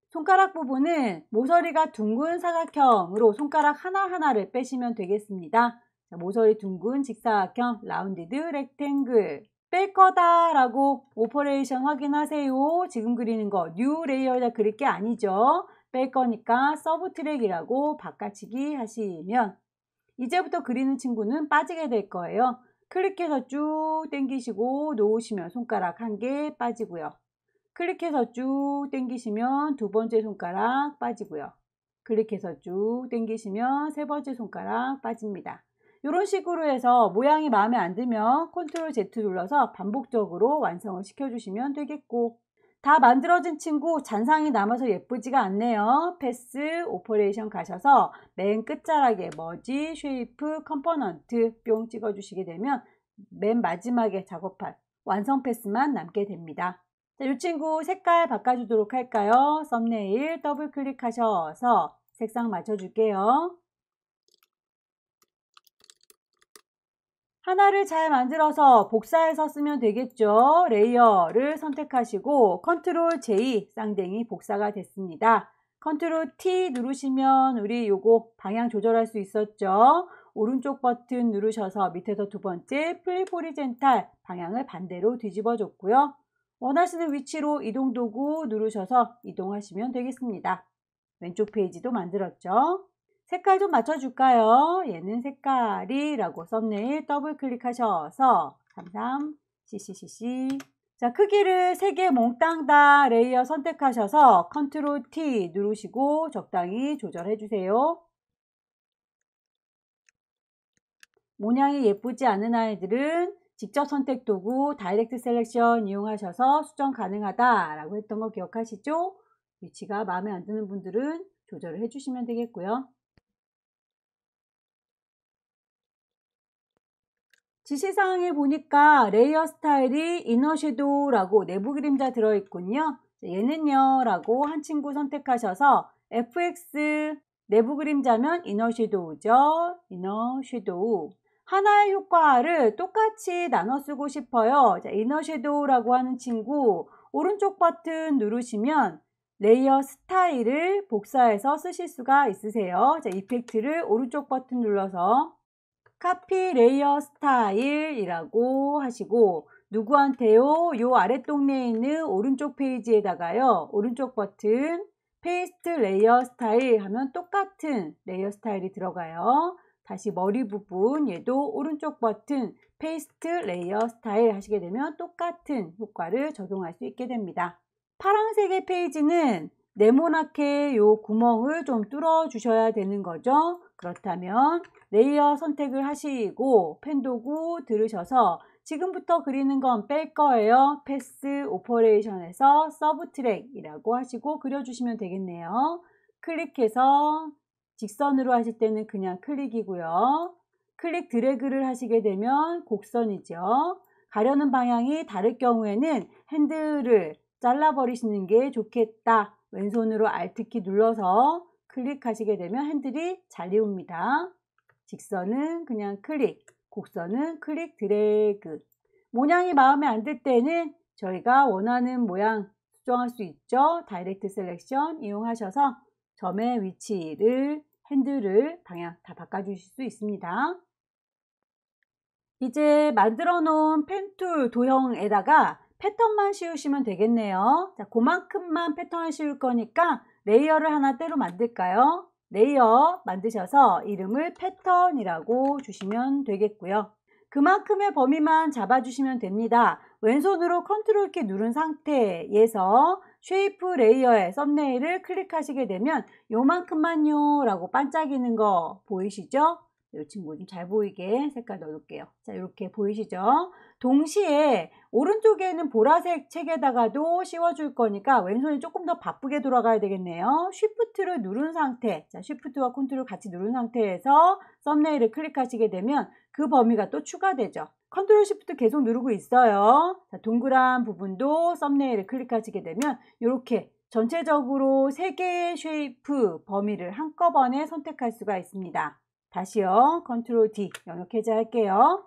손가락 부분은 모서리가 둥근 사각형으로 손가락 하나하나를 빼시면 되겠습니다. 자, 모서리 둥근 직사각형 라운디드 렉탱글 뺄 거다 라고 오퍼레이션 확인하세요. 지금 그리는 거 뉴 레이어에다 그릴 게 아니죠. 뺄 거니까 서브 트랙이라고 바꿔치기 하시면 이제부터 그리는 친구는 빠지게 될 거예요. 클릭해서 쭉 당기시고 놓으시면 손가락 한 개 빠지고요. 클릭해서 쭉 당기시면 두 번째 손가락 빠지고요. 클릭해서 쭉 당기시면 세 번째 손가락 빠집니다. 이런 식으로 해서 모양이 마음에 안 들면 컨트롤 Z 눌러서 반복적으로 완성을 시켜주시면 되겠고, 다 만들어진 친구 잔상이 남아서 예쁘지가 않네요. 패스 오퍼레이션 가셔서 맨 끝자락에 머지 쉐이프 컴포넌트 뿅 찍어주시게 되면 맨 마지막에 작업할 완성 패스만 남게 됩니다. 자, 이 친구 색깔 바꿔주도록 할까요? 썸네일 더블 클릭하셔서 색상 맞춰줄게요. 하나를 잘 만들어서 복사해서 쓰면 되겠죠. 레이어를 선택하시고 컨트롤 J 쌍댕이 복사가 됐습니다. 컨트롤 T 누르시면 우리 요거 방향 조절할 수 있었죠. 오른쪽 버튼 누르셔서 밑에서 두 번째 플립 호리젠탈 방향을 반대로 뒤집어 줬고요. 원하시는 위치로 이동 도구 누르셔서 이동하시면 되겠습니다. 왼쪽 페이지도 만들었죠. 색깔 좀 맞춰줄까요? 얘는 색깔이라고 썸네일 더블 클릭하셔서 33 CCCC. 자, 크기를 3개 몽땅 다 레이어 선택하셔서 컨트롤 T 누르시고 적당히 조절해 주세요. 모양이 예쁘지 않은 아이들은 직접 선택 도구 다이렉트 셀렉션 이용하셔서 수정 가능하다라고 했던 거 기억하시죠? 위치가 마음에 안 드는 분들은 조절을 해주시면 되겠고요. 지시사항에 보니까 레이어 스타일이 이너 섀도우라고 내부 그림자 들어있군요. 얘는요 라고 한 친구 선택하셔서 FX 내부 그림자면 이너 섀도우죠. 이너 섀도우. 하나의 효과를 똑같이 나눠 쓰고 싶어요. 자, 이너 섀도우라고 하는 친구 오른쪽 버튼 누르시면 레이어 스타일을 복사해서 쓰실 수가 있으세요. 자, 이펙트를 오른쪽 버튼 눌러서 카피 레이어 스타일이라고 하시고 누구한테요? 요 아랫동네에 있는 오른쪽 페이지에다가요. 오른쪽 버튼 페이스트 레이어 스타일 하면 똑같은 레이어 스타일이 들어가요. 다시 머리 부분 얘도 오른쪽 버튼 페이스트 레이어 스타일 하시게 되면 똑같은 효과를 적용할 수 있게 됩니다. 파란색의 페이지는 네모나게 요 구멍을 좀 뚫어 주셔야 되는 거죠. 그렇다면 레이어 선택을 하시고 펜 도구 들으셔서 지금부터 그리는 건 뺄 거예요. 패스 오퍼레이션에서 서브 트랙이라고 하시고 그려주시면 되겠네요. 클릭해서 직선으로 하실 때는 그냥 클릭이고요. 클릭 드래그를 하시게 되면 곡선이죠. 가려는 방향이 다를 경우에는 핸들을 잘라버리시는 게 좋겠다. 왼손으로 Alt키 눌러서 클릭하시게 되면 핸들이 잘리웁니다. 직선은 그냥 클릭, 곡선은 클릭 드래그. 모양이 마음에 안 들 때는 저희가 원하는 모양 수정할 수 있죠. 다이렉트 셀렉션 이용하셔서 점의 위치를, 핸들을 방향 다 바꿔주실 수 있습니다. 이제 만들어 놓은 펜툴 도형에다가 패턴만 씌우시면 되겠네요. 자, 그만큼만 패턴을 씌울 거니까 레이어를 하나 따로 만들까요? 레이어 만드셔서 이름을 패턴이라고 주시면 되겠고요. 그만큼의 범위만 잡아주시면 됩니다. 왼손으로 컨트롤 키 누른 상태에서 쉐이프 레이어의 썸네일을 클릭하시게 되면 요만큼만요 라고 반짝이는 거 보이시죠? 이 친구 좀 잘 보이게 색깔 넣어놓을게요. 자, 이렇게 보이시죠? 동시에 오른쪽에는 보라색 책에다가도 씌워줄 거니까 왼손이 조금 더 바쁘게 돌아가야 되겠네요. 쉬프트를 누른 상태, 자, 쉬프트와 컨트롤 같이 누른 상태에서 썸네일을 클릭하시게 되면 그 범위가 또 추가되죠. 컨트롤 쉬프트 계속 누르고 있어요. 자, 동그란 부분도 썸네일을 클릭하시게 되면 이렇게 전체적으로 3개의 쉐이프 범위를 한꺼번에 선택할 수가 있습니다. 다시요. 컨트롤 D 영역 해제할게요.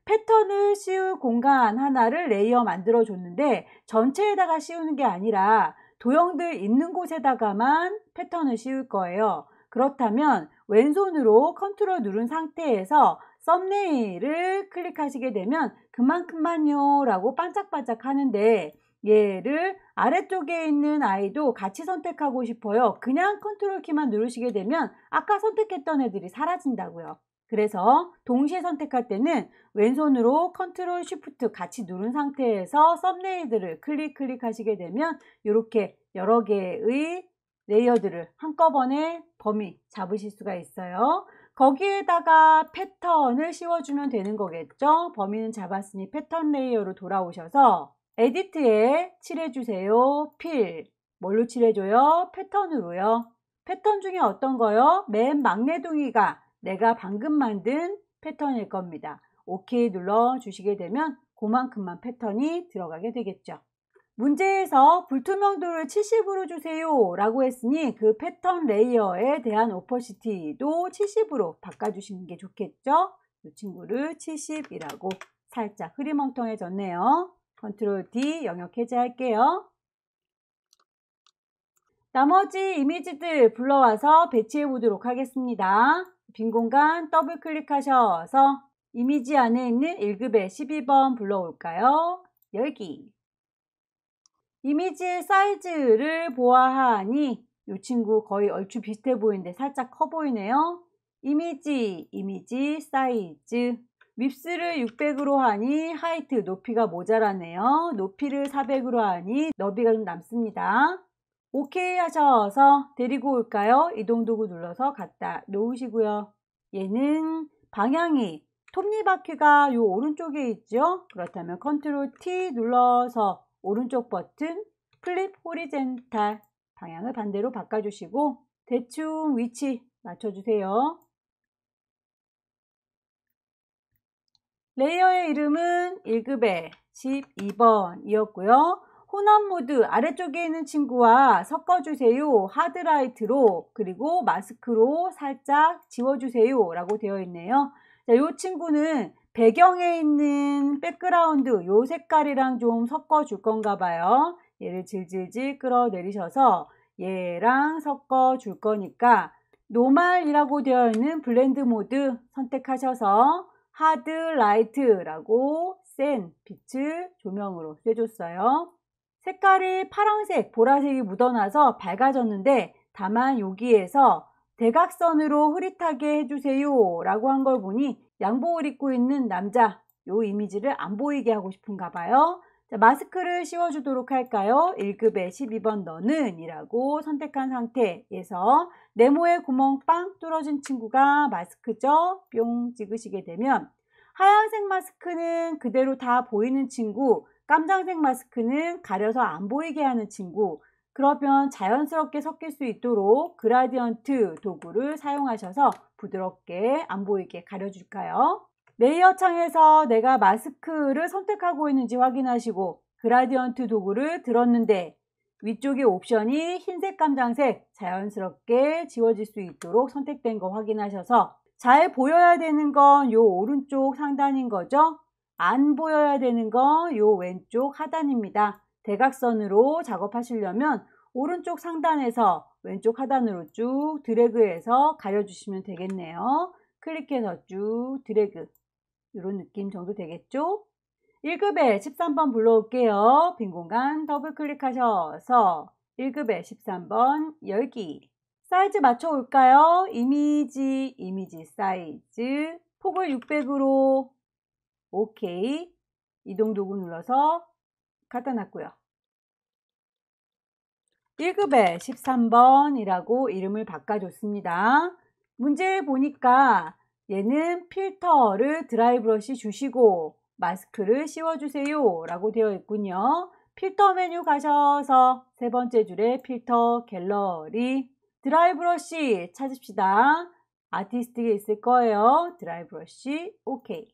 패턴을 씌울 공간 하나를 레이어 만들어 줬는데 전체에다가 씌우는 게 아니라 도형들 있는 곳에다가만 패턴을 씌울 거예요. 그렇다면 왼손으로 컨트롤 누른 상태에서 썸네일을 클릭하시게 되면 그만큼만요 라고 반짝반짝 하는데 얘를 아래쪽에 있는 아이도 같이 선택하고 싶어요. 그냥 컨트롤 키만 누르시게 되면 아까 선택했던 애들이 사라진다고요. 그래서 동시에 선택할 때는 왼손으로 컨트롤 쉬프트 같이 누른 상태에서 썸네일들을 클릭하시게 되면 이렇게 여러 개의 레이어들을 한꺼번에 범위 잡으실 수가 있어요. 거기에다가 패턴을 씌워주면 되는 거겠죠. 범위는 잡았으니 패턴 레이어로 돌아오셔서 에디트에 칠해주세요. 필. 뭘로 칠해줘요? 패턴으로요. 패턴 중에 어떤 거요? 맨 막내둥이가 내가 방금 만든 패턴일 겁니다. OK 눌러주시게 되면 그만큼만 패턴이 들어가게 되겠죠. 문제에서 불투명도를 70으로 주세요 라고 했으니 그 패턴 레이어에 대한 오퍼시티도 70으로 바꿔주시는 게 좋겠죠. 이 친구를 70이라고 살짝 흐리멍텅해졌네요. 컨트롤 D 영역 해제할게요. 나머지 이미지들 불러와서 배치해 보도록 하겠습니다. 빈 공간 더블 클릭하셔서 이미지 안에 있는 1급의 12번 불러올까요? 열기. 이미지의 사이즈를 보아하니 이 친구 거의 얼추 비슷해 보이는데 살짝 커 보이네요. 이미지 사이즈. 밉스를 600으로 하니 하이트 높이가 모자라네요. 높이를 400으로 하니 너비가 좀 남습니다. OK 하셔서 데리고 올까요? 이동 도구 눌러서 갖다 놓으시고요. 얘는 방향이 톱니바퀴가 요 오른쪽에 있죠? 그렇다면 컨트롤 T 눌러서 오른쪽 버튼 플립 호리젠탈 방향을 반대로 바꿔주시고 대충 위치 맞춰주세요. 레이어의 이름은 1급의 12번이었고요. 혼합 모드 아래쪽에 있는 친구와 섞어주세요. 하드라이트로 그리고 마스크로 살짝 지워주세요 라고 되어 있네요. 자, 이 친구는 배경에 있는 백그라운드 요 색깔이랑 좀 섞어줄 건가 봐요. 얘를 질질질 끌어내리셔서 얘랑 섞어줄 거니까 노멀이라고 되어 있는 블렌드 모드 선택하셔서 하드 라이트라고 센 빛을 조명으로 쐬줬어요. 색깔이 파란색, 보라색이 묻어나서 밝아졌는데 다만 여기에서 대각선으로 흐릿하게 해주세요 라고 한 걸 보니 양복을 입고 있는 남자 요 이미지를 안 보이게 하고 싶은가 봐요. 자, 마스크를 씌워주도록 할까요? 1급의 12번 너는 이라고 선택한 상태에서 네모의 구멍 빵 뚫어진 친구가 마스크죠. 뿅 찍으시게 되면 하얀색 마스크는 그대로 다 보이는 친구, 깜장색 마스크는 가려서 안 보이게 하는 친구. 그러면 자연스럽게 섞일 수 있도록 그라디언트 도구를 사용하셔서 부드럽게 안 보이게 가려줄까요? 레이어 창에서 내가 마스크를 선택하고 있는지 확인하시고 그라디언트 도구를 들었는데 위쪽의 옵션이 흰색, 깜장색 자연스럽게 지워질 수 있도록 선택된 거 확인하셔서 잘 보여야 되는 건 요 오른쪽 상단인 거죠. 안 보여야 되는 건 요 왼쪽 하단입니다. 대각선으로 작업하시려면 오른쪽 상단에서 왼쪽 하단으로 쭉 드래그해서 가려주시면 되겠네요. 클릭해서 쭉 드래그 이런 느낌 정도 되겠죠? 1급의 13번 불러올게요. 빈 공간 더블 클릭하셔서 1급의 13번 열기. 사이즈 맞춰 올까요? 이미지 사이즈 폭을 600으로 OK 이동 도구 눌러서 갖다 놨고요. 1급의 13번이라고 이름을 바꿔줬습니다. 문제 보니까 얘는 필터를 드라이 브러쉬 주시고 마스크를 씌워주세요 라고 되어 있군요. 필터 메뉴 가셔서 세 번째 줄에 필터 갤러리 드라이 브러쉬 찾읍시다. 아티스트에 있을 거예요. 드라이 브러쉬 오케이.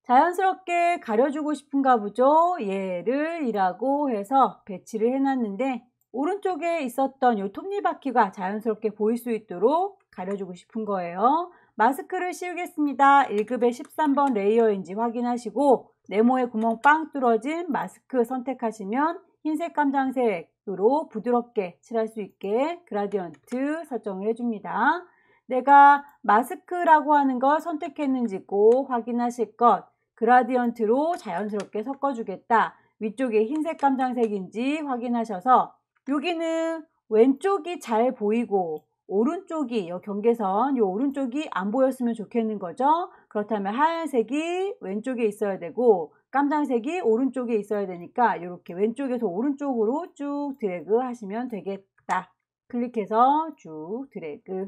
자연스럽게 가려주고 싶은가 보죠. 얘를 이라고 해서 배치를 해놨는데 오른쪽에 있었던 이 톱니바퀴가 자연스럽게 보일 수 있도록 가려주고 싶은 거예요. 마스크를 씌우겠습니다. 1급의 13번 레이어인지 확인하시고 네모에 구멍 빵 뚫어진 마스크 선택하시면 흰색 깜장색으로 부드럽게 칠할 수 있게 그라디언트 설정을 해줍니다. 내가 마스크라고 하는 걸 선택했는지 꼭 확인하실 것. 그라디언트로 자연스럽게 섞어주겠다. 위쪽에 흰색 깜장색인지 확인하셔서 여기는 왼쪽이 잘 보이고 오른쪽이 이 경계선 이 오른쪽이 안 보였으면 좋겠는 거죠. 그렇다면 하얀색이 왼쪽에 있어야 되고 깜장색이 오른쪽에 있어야 되니까 이렇게 왼쪽에서 오른쪽으로 쭉 드래그 하시면 되겠다. 클릭해서 쭉 드래그.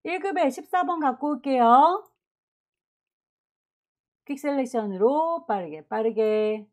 1급에 14번 갖고 올게요. 퀵 셀렉션으로 빠르게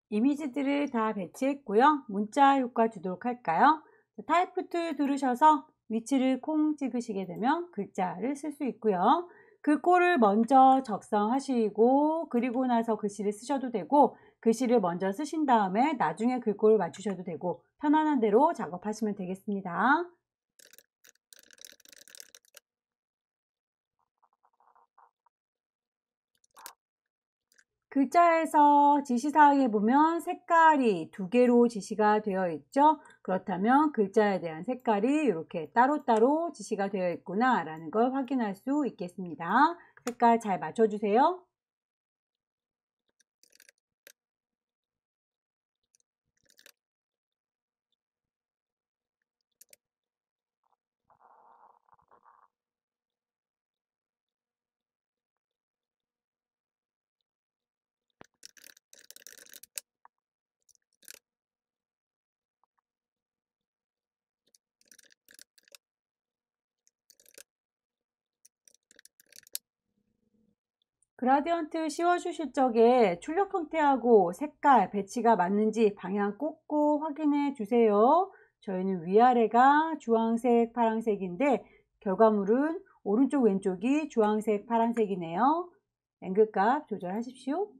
이미지들을 다 배치했고요. 문자 효과 주도록 할까요? 타이프 툴 누르셔서 위치를 콩 찍으시게 되면 글자를 쓸 수 있고요. 글꼴을 먼저 적성하시고 그리고 나서 글씨를 쓰셔도 되고 글씨를 먼저 쓰신 다음에 나중에 글꼴을 맞추셔도 되고 편안한 대로 작업하시면 되겠습니다. 글자에서 지시사항에 보면 색깔이 두 개로 지시가 되어 있죠. 그렇다면 글자에 대한 색깔이 이렇게 따로따로 지시가 되어 있구나 라는 걸 확인할 수 있겠습니다. 색깔 잘 맞춰주세요. 그라디언트 씌워주실 적에 출력 형태하고 색깔, 배치가 맞는지 방향 꼭꼭 확인해 주세요. 저희는 위아래가 주황색, 파란색인데 결과물은 오른쪽, 왼쪽이 주황색, 파란색이네요. 앵글값 조절하십시오.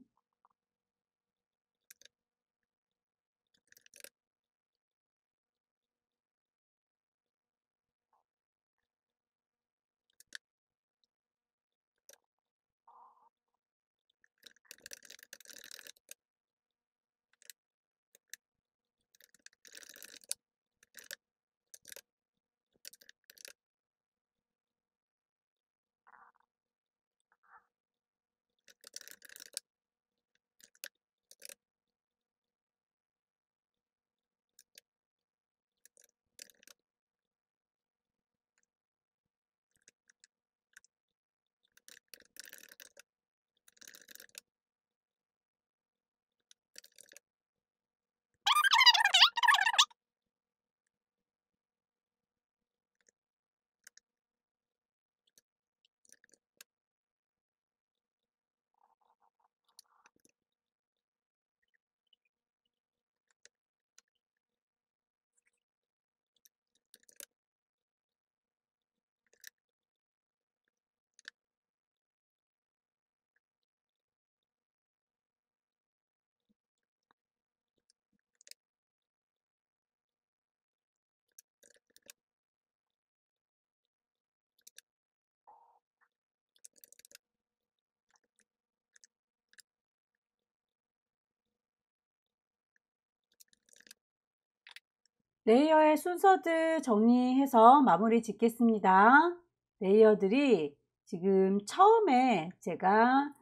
레이어의 순서들 정리해서 마무리 짓겠습니다. 레이어들이 지금 처음에 제가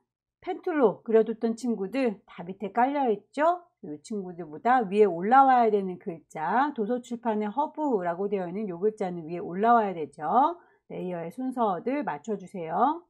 펜툴로 그려뒀던 친구들 다 밑에 깔려 있죠. 이 친구들보다 위에 올라와야 되는 글자, 도서출판의 허브라고 되어 있는 이 글자는 위에 올라와야 되죠. 레이어의 순서들 맞춰주세요.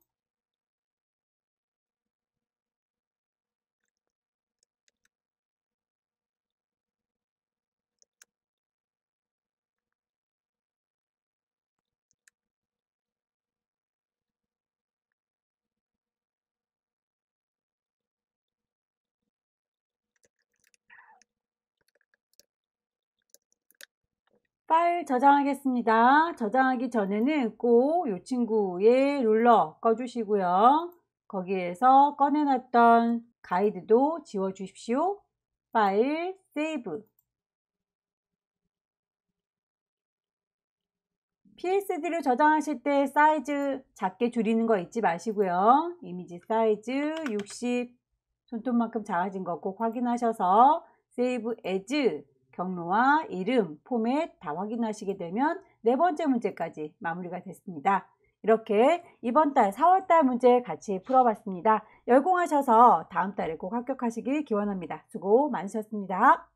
파일 저장하겠습니다. 저장하기 전에는 꼭 이 친구의 룰러 꺼주시고요. 거기에서 꺼내놨던 가이드도 지워주십시오. 파일 세이브. PSD를 저장하실 때 사이즈 작게 줄이는 거 잊지 마시고요. 이미지 사이즈 60 손톱만큼 작아진 거 꼭 확인하셔서 세이브 에즈 경로와 이름, 포맷 다 확인하시게 되면 네 번째 문제까지 마무리가 됐습니다. 이렇게 이번 달 4월달 문제 같이 풀어봤습니다. 열공하셔서 다음 달에 꼭 합격하시길 기원합니다. 수고 많으셨습니다.